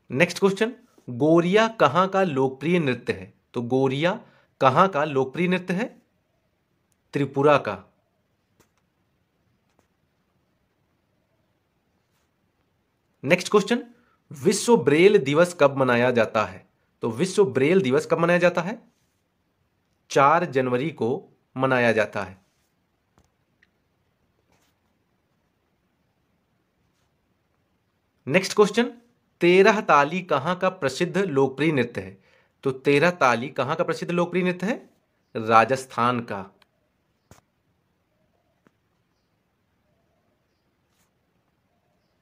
Speaker 1: नेक्स्ट क्वेश्चन, गोरिया कहां का लोकप्रिय नृत्य है? तो गोरिया कहां का लोकप्रिय नृत्य है? त्रिपुरा का। नेक्स्ट क्वेश्चन, विश्व ब्रेल दिवस कब मनाया जाता है? तो विश्व ब्रेल दिवस कब मनाया जाता है? 4 जनवरी को मनाया जाता है। नेक्स्ट क्वेश्चन, 13 ताली कहां का प्रसिद्ध लोकप्रिय नृत्य है? तो 13 ताली कहां का प्रसिद्ध लोकप्रिय नृत्य है? राजस्थान का।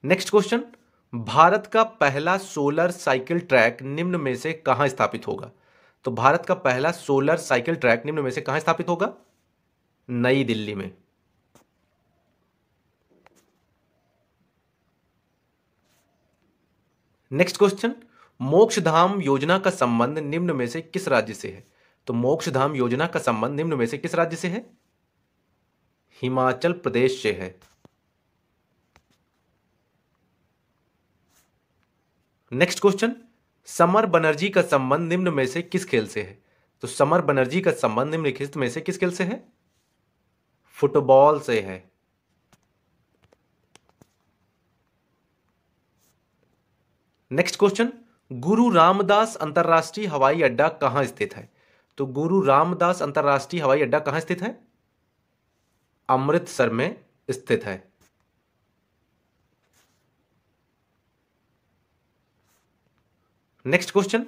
Speaker 1: नेक्स्ट क्वेश्चन, भारत का पहला सोलर साइकिल ट्रैक निम्न में से कहां स्थापित होगा? तो भारत का पहला सोलर साइकिल ट्रैक निम्न में से कहां स्थापित होगा? नई दिल्ली में। नेक्स्ट क्वेश्चन, मोक्षधाम योजना का संबंध निम्न में से किस राज्य से है? तो मोक्षधाम योजना का संबंध निम्न में से किस राज्य से है? हिमाचल प्रदेश से है। नेक्स्ट क्वेश्चन, समर बनर्जी का संबंध निम्न में से किस खेल से है? तो समर बनर्जी का संबंध निम्नलिखित में से किस खेल से है? फुटबॉल से है। नेक्स्ट क्वेश्चन, गुरु रामदास अंतरराष्ट्रीय हवाई अड्डा कहां स्थित है? तो गुरु रामदास अंतरराष्ट्रीय हवाई अड्डा कहां स्थित है? अमृतसर में स्थित है। नेक्स्ट क्वेश्चन,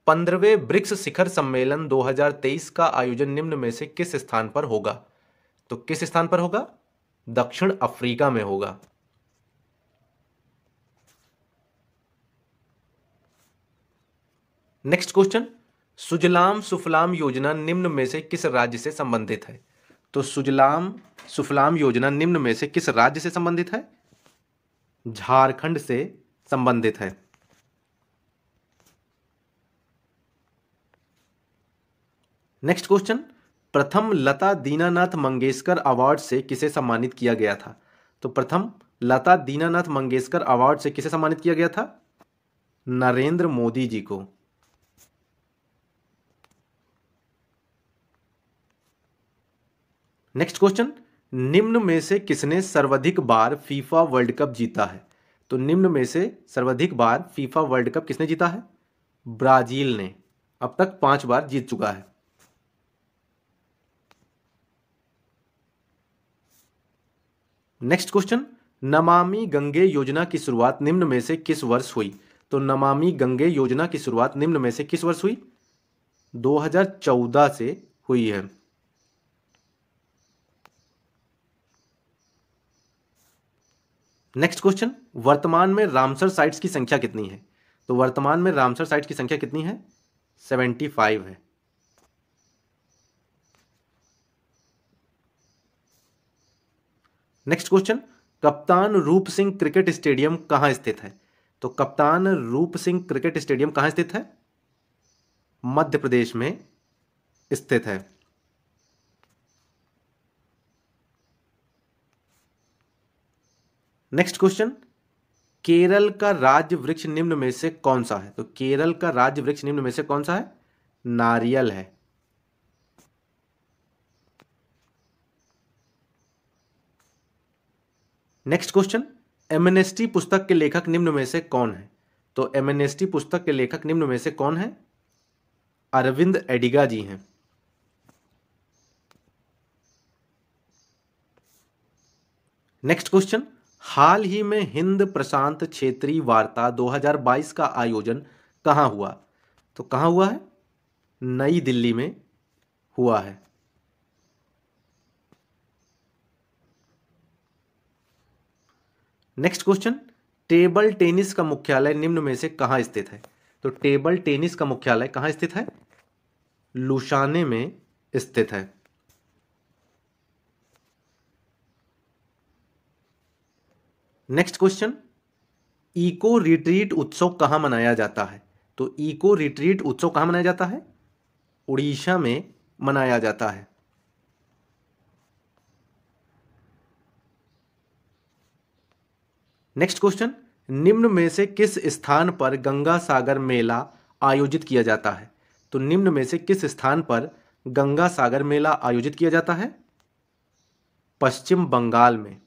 Speaker 1: 15वें ब्रिक्स शिखर सम्मेलन 2023 का आयोजन निम्न में से किस स्थान पर होगा? तो किस स्थान पर होगा? दक्षिण अफ्रीका में होगा। नेक्स्ट क्वेश्चन, सुजलाम सुफलाम योजना निम्न में से किस राज्य से संबंधित है? तो सुजलाम सुफलाम योजना निम्न में से किस राज्य से संबंधित है? झारखंड से संबंधित है। नेक्स्ट क्वेश्चन, प्रथम लता दीनानाथ मंगेशकर अवार्ड से किसे सम्मानित किया गया था? तो प्रथम लता दीनानाथ मंगेशकर अवार्ड से किसे सम्मानित किया गया था? नरेंद्र मोदी जी को। नेक्स्ट क्वेश्चन, निम्न में से किसने सर्वाधिक बार फीफा वर्ल्ड कप जीता है? तो निम्न में से सर्वाधिक बार फीफा वर्ल्ड कप किसने जीता है? ब्राजील ने। अब तक 5 बार जीत चुका है। नेक्स्ट क्वेश्चन, नमामि गंगे योजना की शुरुआत निम्न में से किस वर्ष हुई? तो नमामि गंगे योजना की शुरुआत निम्न में से किस वर्ष हुई? 2014 से हुई है। नेक्स्ट क्वेश्चन, वर्तमान में रामसर साइट्स की संख्या कितनी है? तो वर्तमान में रामसर साइट्स की संख्या कितनी है? 75 है। नेक्स्ट क्वेश्चन, कप्तान रूप सिंह क्रिकेट स्टेडियम कहां स्थित है? तो कप्तान रूप सिंह क्रिकेट स्टेडियम कहाँ स्थित है? मध्य प्रदेश में स्थित है। नेक्स्ट क्वेश्चन, केरल का राज्य वृक्ष निम्न में से कौन सा है? तो केरल का राज्य वृक्ष निम्न में से कौन सा है? नारियल है। नेक्स्ट क्वेश्चन, एमनेस्टी पुस्तक के लेखक निम्न में से कौन है? तो एमनेस्टी पुस्तक के लेखक निम्न में से कौन है? अरविंद एडिगा जी हैं। नेक्स्ट क्वेश्चन, हाल ही में हिंद प्रशांत क्षेत्रीय वार्ता 2022 का आयोजन कहां हुआ? तो कहां हुआ है? नई दिल्ली में हुआ है। नेक्स्ट क्वेश्चन, टेबल टेनिस का मुख्यालय निम्न में से कहां स्थित है? तो टेबल टेनिस का मुख्यालय कहां स्थित है? लुसाने में स्थित है। नेक्स्ट क्वेश्चन, इको रिट्रीट उत्सव कहां मनाया जाता है? तो इको रिट्रीट उत्सव कहां मनाया जाता है? उड़ीसा में मनाया जाता है। नेक्स्ट क्वेश्चन, निम्न में से किस स्थान पर गंगा सागर मेला आयोजित किया जाता है? तो निम्न में से किस स्थान पर गंगा सागर मेला आयोजित किया जाता है? पश्चिम बंगाल में।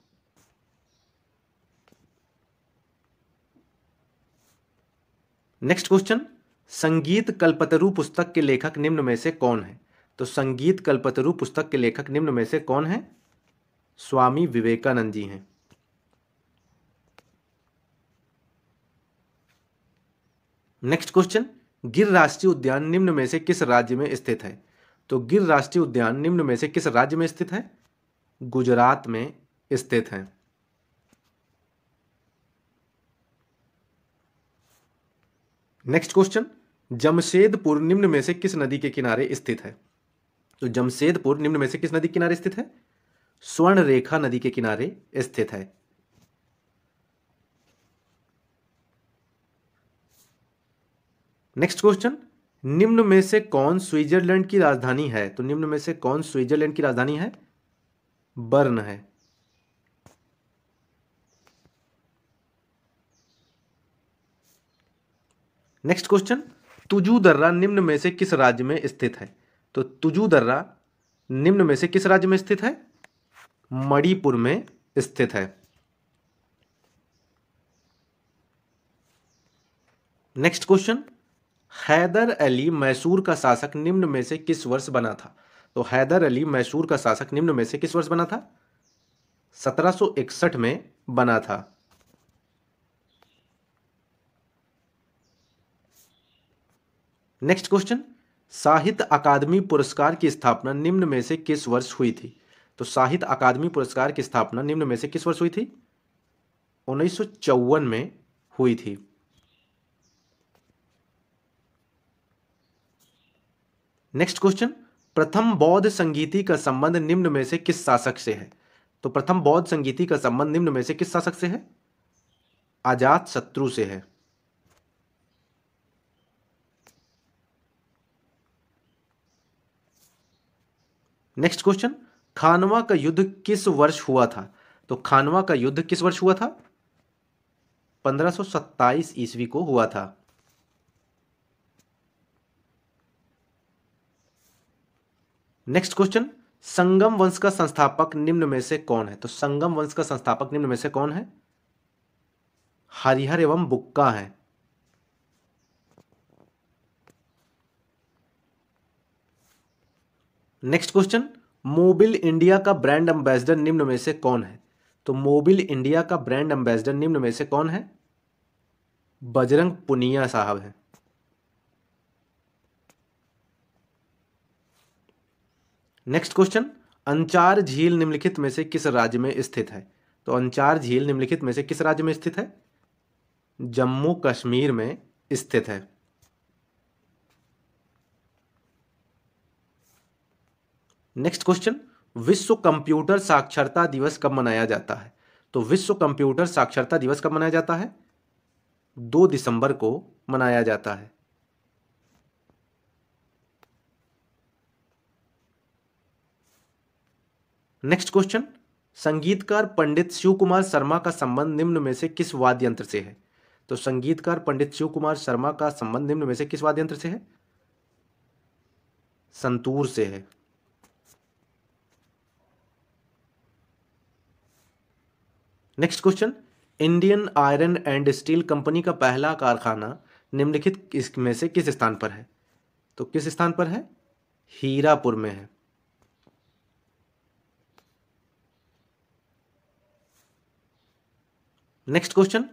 Speaker 1: नेक्स्ट क्वेश्चन, संगीत कल्पतरु पुस्तक के लेखक निम्न में से कौन है? तो संगीत कल्पतरु पुस्तक के लेखक निम्न में से कौन है? स्वामी विवेकानंद जी हैं। नेक्स्ट क्वेश्चन, गिर राष्ट्रीय उद्यान निम्न में से किस राज्य में स्थित है? तो गिर राष्ट्रीय उद्यान निम्न में से किस राज्य में स्थित है? गुजरात में स्थित है। नेक्स्ट क्वेश्चन, जमशेदपुर निम्न में से किस नदी के किनारे स्थित है? तो जमशेदपुर निम्न में से किस नदी के किनारे स्थित है? स्वर्ण रेखा नदी के किनारे स्थित है। नेक्स्ट क्वेश्चन, निम्न में से कौन स्विट्जरलैंड की राजधानी है? तो निम्न में से कौन स्विट्जरलैंड की राजधानी है? बर्न है। नेक्स्ट क्वेश्चन, तुजू दर्रा निम्न में से किस राज्य में स्थित है? तो तुजू दर्रा निम्न में से किस राज्य में स्थित है? मणिपुर में स्थित है। नेक्स्ट क्वेश्चन, हैदर अली मैसूर का शासक निम्न में से किस वर्ष बना था? तो हैदर अली मैसूर का शासक निम्न में से किस वर्ष बना था? 1761 में बना था। नेक्स्ट क्वेश्चन, साहित्य अकादमी पुरस्कार की स्थापना निम्न में से किस वर्ष हुई थी? तो साहित्य अकादमी पुरस्कार की स्थापना निम्न में से किस वर्ष हुई थी? 1954 में हुई थी। नेक्स्ट क्वेश्चन, प्रथम बौद्ध संगीति का संबंध निम्न में से किस शासक से है? तो प्रथम बौद्ध संगीति का संबंध निम्न में से किस शासक से है? अजात शत्रु से है। नेक्स्ट क्वेश्चन, खानवा का युद्ध किस वर्ष हुआ था? तो खानवा का युद्ध किस वर्ष हुआ था? 1527 ईस्वी को हुआ था। नेक्स्ट क्वेश्चन, संगम वंश का संस्थापक निम्न में से कौन है? तो संगम वंश का संस्थापक निम्न में से कौन है? हरिहर एवं बुक्का है। नेक्स्ट क्वेश्चन, मोबिल इंडिया का ब्रांड एम्बेसडर निम्न में से कौन है? तो मोबिल इंडिया का ब्रांड एम्बेसडर निम्न में से कौन है? बजरंग पुनिया साहब हैं। नेक्स्ट क्वेश्चन, अंचार झील निम्नलिखित में से किस राज्य में स्थित है? तो अंचार झील निम्नलिखित में से किस राज्य में स्थित है? जम्मू कश्मीर में स्थित है। नेक्स्ट क्वेश्चन, विश्व कंप्यूटर साक्षरता दिवस कब मनाया जाता है? तो विश्व कंप्यूटर साक्षरता दिवस कब मनाया जाता है? 2 दिसंबर को मनाया जाता है। नेक्स्ट क्वेश्चन, संगीतकार पंडित शिव कुमार शर्मा का संबंध निम्न में से किस वाद्य यंत्र से है? तो संगीतकार पंडित शिव कुमार शर्मा का संबंध निम्न में से किस वाद्य यंत्र से है? संतूर से है। Next question, Indian iron and steel company का पहला कारखाना निम्नलिखित इसमें से किस स्थान पर है? तो किस स्थान पर है? हीरापुर में है। नेक्स्ट क्वेश्चन,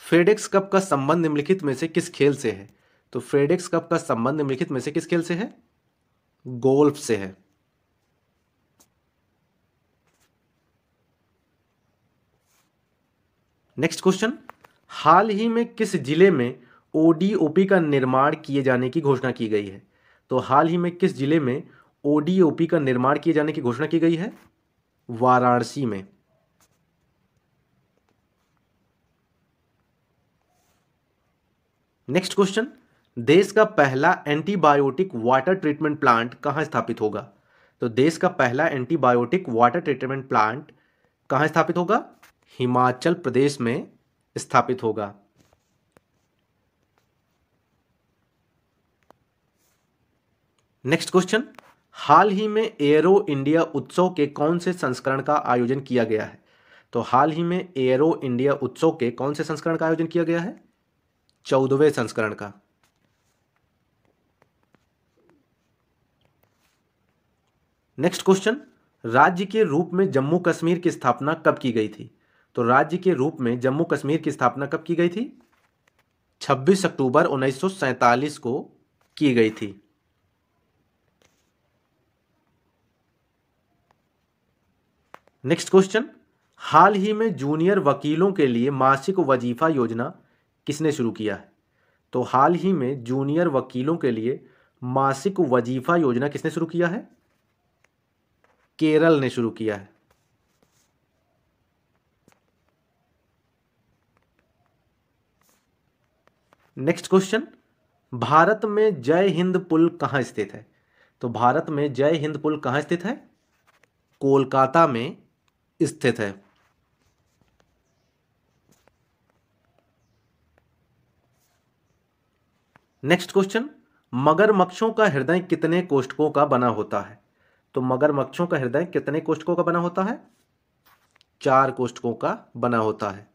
Speaker 1: फेडेक्स कप का संबंध निम्नलिखित में से किस खेल से है? तो फेडेक्स कप का संबंध निम्नलिखित में से किस खेल से है? गोल्फ से है। नेक्स्ट क्वेश्चन, हाल ही में किस जिले में ओडीओपी का निर्माण किए जाने की घोषणा की गई है? तो हाल ही में किस जिले में ओडीओपी का निर्माण किए जाने की घोषणा की गई है? वाराणसी में। नेक्स्ट क्वेश्चन, देश का पहला एंटीबायोटिक वाटर ट्रीटमेंट प्लांट कहां स्थापित होगा? तो देश का पहला एंटीबायोटिक वाटर ट्रीटमेंट प्लांट कहां स्थापित होगा? हिमाचल प्रदेश में स्थापित होगा। नेक्स्ट क्वेश्चन, हाल ही में एयरो इंडिया उत्सव के कौन से संस्करण का आयोजन किया गया है? तो हाल ही में एयरो इंडिया उत्सव के कौन से संस्करण का आयोजन किया गया है? 14वें संस्करण का। नेक्स्ट क्वेश्चन, राज्य के रूप में जम्मू कश्मीर की स्थापना कब की गई थी? तो राज्य के रूप में जम्मू कश्मीर की स्थापना कब की गई थी? 26 अक्टूबर 1947 को की गई थी। नेक्स्ट क्वेश्चन, हाल ही में जूनियर वकीलों के लिए मासिक वजीफा योजना किसने शुरू किया है? तो हाल ही में जूनियर वकीलों के लिए मासिक वजीफा योजना किसने शुरू किया है? केरल ने शुरू किया है। नेक्स्ट क्वेश्चन, भारत में जय हिंद पुल कहां स्थित है? तो भारत में जय हिंद पुल कहां स्थित है? कोलकाता में स्थित है। नेक्स्ट क्वेश्चन, मगरमच्छों का हृदय कितने कोष्ठकों का बना होता है? तो मगरमच्छों का हृदय कितने कोष्ठकों का बना होता है? 4 कोष्ठकों का बना होता है।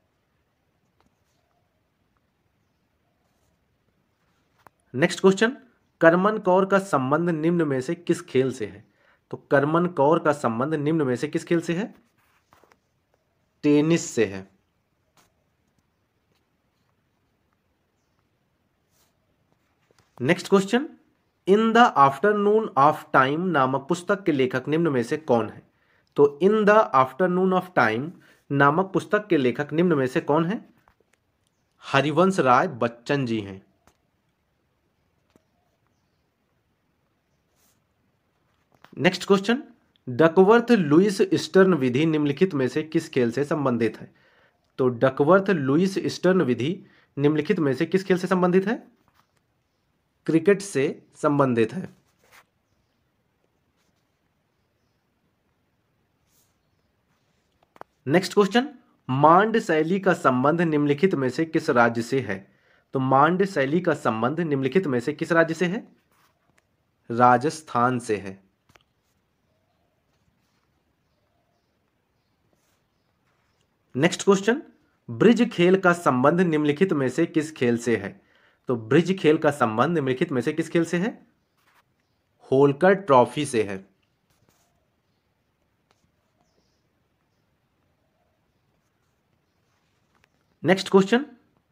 Speaker 1: नेक्स्ट क्वेश्चन, करमन कौर का संबंध निम्न में से किस खेल से है? तो करमन कौर का संबंध निम्न में से किस खेल से है? टेनिस से है। Next question, in the afternoon of time नामक पुस्तक के लेखक निम्न में से कौन है? तो in the afternoon of time नामक पुस्तक के लेखक निम्न में से कौन है? हरिवंश राय बच्चन जी हैं। Next question, Duckworth Lewis Stern विधि निम्नलिखित में से किस खेल से संबंधित है? तो डकवर्थ लुईस स्टर्न विधि निम्नलिखित में से किस खेल से संबंधित है? क्रिकेट से संबंधित है। नेक्स्ट क्वेश्चन, मांड शैली का संबंध निम्नलिखित में से किस राज्य से है? तो मांड शैली का संबंध निम्नलिखित में से किस राज्य से है? राजस्थान से है। नेक्स्ट क्वेश्चन, ब्रिज खेल का संबंध निम्नलिखित में से किस खेल से है? तो ब्रिज खेल का संबंध निम्नलिखित में से किस खेल से है? होलकर ट्रॉफी से है। नेक्स्ट क्वेश्चन,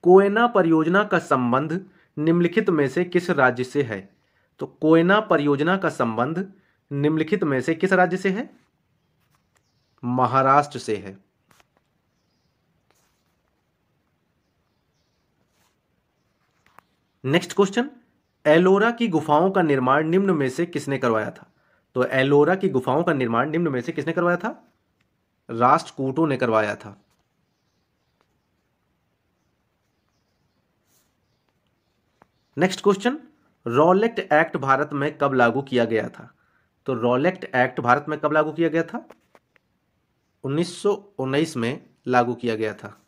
Speaker 1: कोयना परियोजना का संबंध निम्नलिखित में से किस राज्य से है? तो कोयना परियोजना का संबंध निम्नलिखित में से किस राज्य से है? महाराष्ट्र से है। नेक्स्ट क्वेश्चन, एलोरा की गुफाओं का निर्माण निम्न में से किसने करवाया था? तो एलोरा की गुफाओं का निर्माण निम्न में से किसने करवाया था? राष्ट्रकूटों ने करवाया था। Next question, Rowlatt act Bharat में कब लागू किया गया था? तो रॉलेट एक्ट भारत में कब लागू किया गया था? 1919 में लागू किया गया था।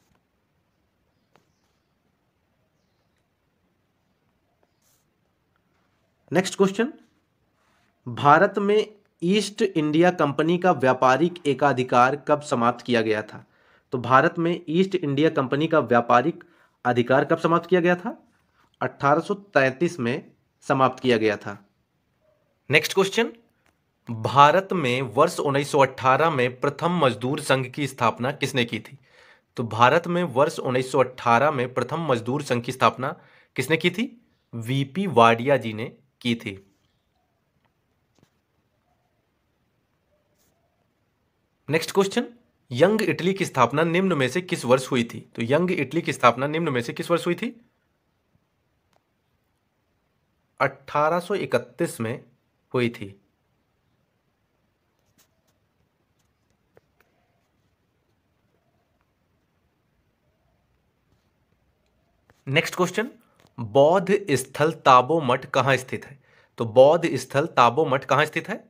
Speaker 1: नेक्स्ट क्वेश्चन, भारत में ईस्ट इंडिया कंपनी का व्यापारिक एकाधिकार कब समाप्त किया गया था? तो भारत में ईस्ट इंडिया कंपनी का व्यापारिक अधिकार कब समाप्त किया गया था? 1833 में समाप्त किया गया था। नेक्स्ट क्वेश्चन, भारत में वर्ष 1918 में प्रथम मजदूर संघ की स्थापना किसने की थी? तो भारत में वर्ष 1918 में प्रथम मजदूर संघ की स्थापना किसने की थी? वीपी वाडिया जी ने की थी। नेक्स्ट क्वेश्चन, यंग इटली की स्थापना निम्न में से किस वर्ष हुई थी? तो यंग इटली की स्थापना निम्न में से किस वर्ष हुई थी? 1831 में हुई थी। नेक्स्ट क्वेश्चन, बौद्ध स्थल ताबो मठ कहां स्थित है? तो बौद्ध स्थल ताबो मठ कहां स्थित है?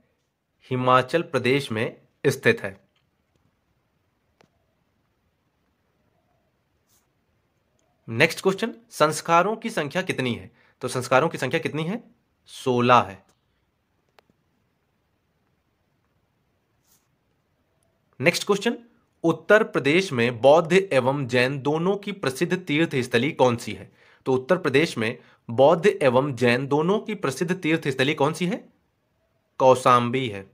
Speaker 1: हिमाचल प्रदेश में स्थित है। नेक्स्ट क्वेश्चन, संस्कारों की संख्या कितनी है? तो संस्कारों की संख्या कितनी है? 16 है। नेक्स्ट क्वेश्चन, उत्तर प्रदेश में बौद्ध एवं जैन दोनों की प्रसिद्ध तीर्थ स्थली कौन सी है? तो उत्तर प्रदेश में बौद्ध एवं जैन दोनों की प्रसिद्ध तीर्थ स्थली कौन सी है? कौशाम्बी है।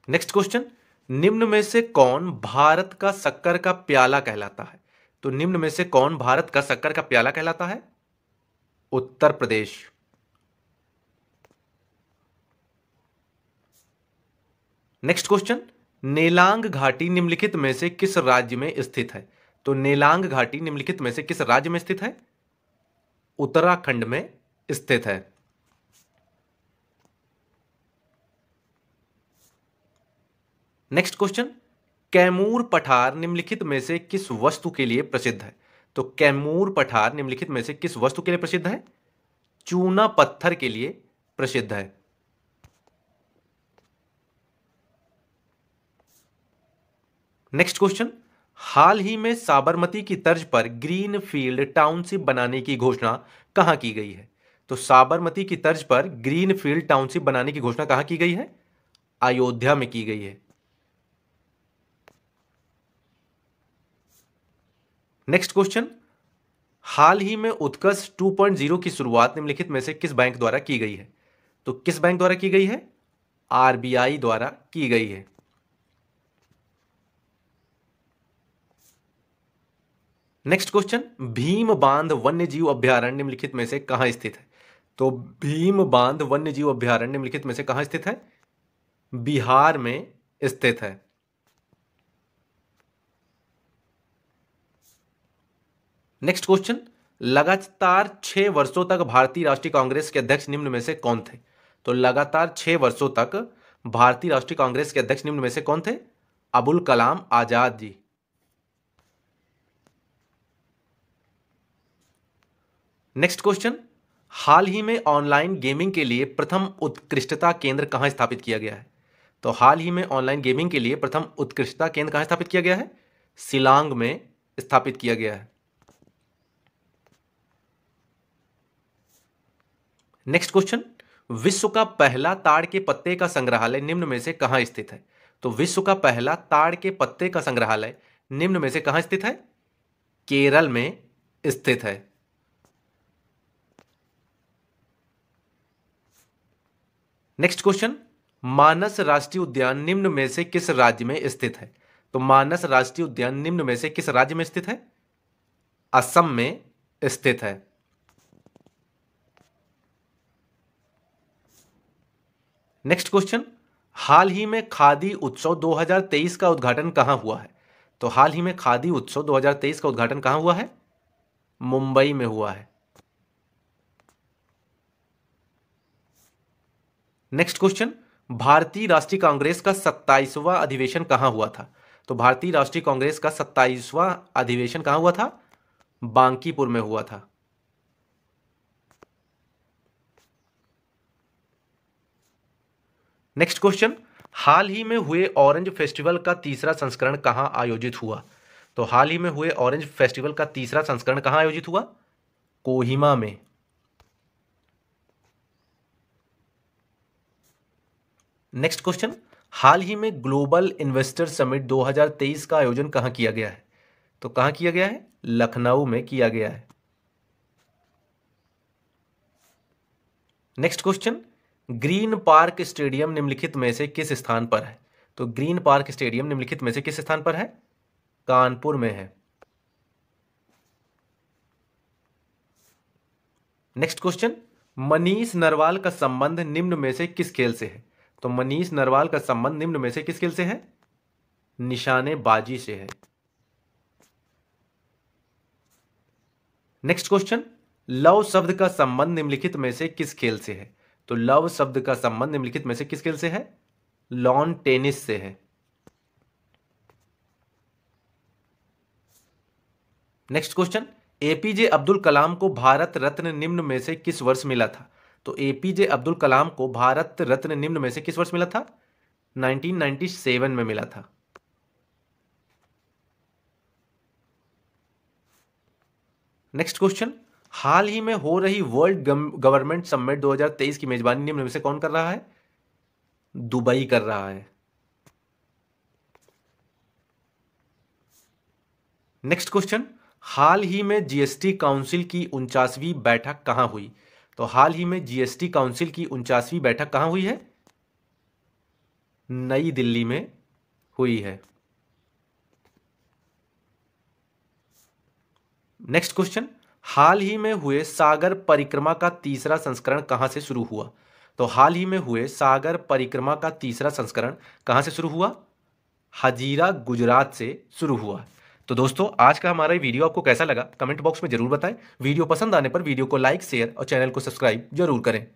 Speaker 1: नेक्स्ट क्वेश्चन, निम्न में से कौन भारत का शक्कर का प्याला कहलाता है? तो निम्न में से कौन भारत का शक्कर का प्याला कहलाता है? उत्तर प्रदेश। नेक्स्ट क्वेश्चन, नेलांग घाटी निम्नलिखित में से किस राज्य में स्थित है? तो नेलांग घाटी निम्नलिखित में से किस राज्य में स्थित है? उत्तराखंड में स्थित है। नेक्स्ट क्वेश्चन, कैमूर पठार निम्नलिखित में से किस वस्तु के लिए प्रसिद्ध है? तो कैमूर पठार निम्नलिखित में से किस वस्तु के लिए प्रसिद्ध है? चूना पत्थर के लिए प्रसिद्ध है। नेक्स्ट क्वेश्चन, हाल ही में साबरमती की तर्ज पर ग्रीन फील्ड टाउनशिप बनाने की घोषणा कहां की गई है? तो साबरमती की तर्ज पर ग्रीन फील्ड टाउनशिप बनाने की घोषणा कहां की गई है? अयोध्या में की गई है। नेक्स्ट क्वेश्चन, हाल ही में उत्कर्ष 2.0 की शुरुआत निम्नलिखित में से किस बैंक द्वारा की गई है? तो किस बैंक द्वारा की गई है? आरबीआई द्वारा की गई है। नेक्स्ट क्वेश्चन, भीम बांध वन्यजीव अभ्यारण्य निम्नलिखित में से कहां स्थित है? तो भीम बांध वन्यजीव अभ्यारण्य निम्नलिखित में से कहां स्थित है? बिहार में स्थित है। नेक्स्ट क्वेश्चन, लगातार 6 वर्षों तक भारतीय राष्ट्रीय कांग्रेस के अध्यक्ष निम्न में से कौन थे? तो लगातार 6 वर्षों तक भारतीय राष्ट्रीय कांग्रेस के अध्यक्ष निम्न में से कौन थे? अबुल कलाम आजाद जी। नेक्स्ट क्वेश्चन, हाल ही में ऑनलाइन गेमिंग के लिए प्रथम उत्कृष्टता केंद्र कहां स्थापित किया गया है? तो हाल ही में ऑनलाइन गेमिंग के लिए प्रथम उत्कृष्टता केंद्र कहां स्थापित किया गया है? शिलांग में स्थापित किया गया है। नेक्स्ट क्वेश्चन, विश्व का पहला ताड़ के पत्ते का संग्रहालय निम्न में से कहां स्थित है? तो विश्व का पहला ताड़ के पत्ते का संग्रहालय निम्न में से कहां स्थित है? केरल में स्थित है। नेक्स्ट क्वेश्चन, मानस राष्ट्रीय उद्यान निम्न में से किस राज्य में स्थित है? तो मानस राष्ट्रीय उद्यान निम्न में से किस राज्य में स्थित है? असम में स्थित है। नेक्स्ट क्वेश्चन, हाल ही में खादी उत्सव 2023 का उद्घाटन कहां हुआ है? तो हाल ही में खादी उत्सव 2023 का उद्घाटन कहां हुआ है? मुंबई में हुआ है। नेक्स्ट क्वेश्चन, भारतीय राष्ट्रीय कांग्रेस का 27वां अधिवेशन कहां हुआ था? तो भारतीय राष्ट्रीय कांग्रेस का 27वां अधिवेशन कहां हुआ था? बांकीपुर में हुआ था। नेक्स्ट क्वेश्चन, हाल ही में हुए ऑरेंज फेस्टिवल का तीसरा संस्करण कहां आयोजित हुआ? तो हाल ही में हुए ऑरेंज फेस्टिवल का तीसरा संस्करण कहां आयोजित हुआ? कोहिमा में। नेक्स्ट क्वेश्चन, हाल ही में ग्लोबल इन्वेस्टर समिट 2023 का आयोजन कहां किया गया है? तो कहां किया गया है? लखनऊ में किया गया है। Next question, green park stadium निम्नलिखित में से किस स्थान पर है? तो ग्रीन पार्क स्टेडियम निम्नलिखित में से किस स्थान पर है? कानपुर में है। नेक्स्ट क्वेश्चन, मनीष नरवाल का संबंध निम्न में से किस खेल से है? तो मनीष नरवाल का संबंध निम्न में से किस खेल से है? निशानेबाजी से है। नेक्स्ट क्वेश्चन, लव शब्द का संबंध निम्नलिखित में से किस खेल से है? तो लव शब्द का संबंध निम्नलिखित में से किस खेल से है? लॉन टेनिस से है। Next question, APJ Abdul Kalam को भारत रत्न निम्न में से किस वर्ष मिला था? तो एपीजे अब्दुल कलाम को भारत रत्न निम्न में से किस वर्ष मिला था? 1997 में मिला था। नेक्स्ट क्वेश्चन, हाल ही में हो रही वर्ल्ड गवर्नमेंट समिट 2023 की मेजबानी निम्न में से कौन कर रहा है? दुबई कर रहा है। नेक्स्ट क्वेश्चन, हाल ही में जीएसटी काउंसिल की 49वीं बैठक कहां हुई? तो हाल ही में जीएसटी काउंसिल की 49वीं बैठक कहां हुई है? नई दिल्ली में हुई है। नेक्स्ट क्वेश्चन, हाल ही में हुए सागर परिक्रमा का तीसरा संस्करण कहां से शुरू हुआ? तो हाल ही में हुए सागर परिक्रमा का तीसरा संस्करण कहां से शुरू हुआ? हजीरा गुजरात से शुरू हुआ। तो दोस्तों, आज का हमारा ये वीडियो आपको कैसा लगा कमेंट बॉक्स में जरूर बताएं। वीडियो पसंद आने पर वीडियो को लाइक शेयर और चैनल को सब्सक्राइब जरूर करें।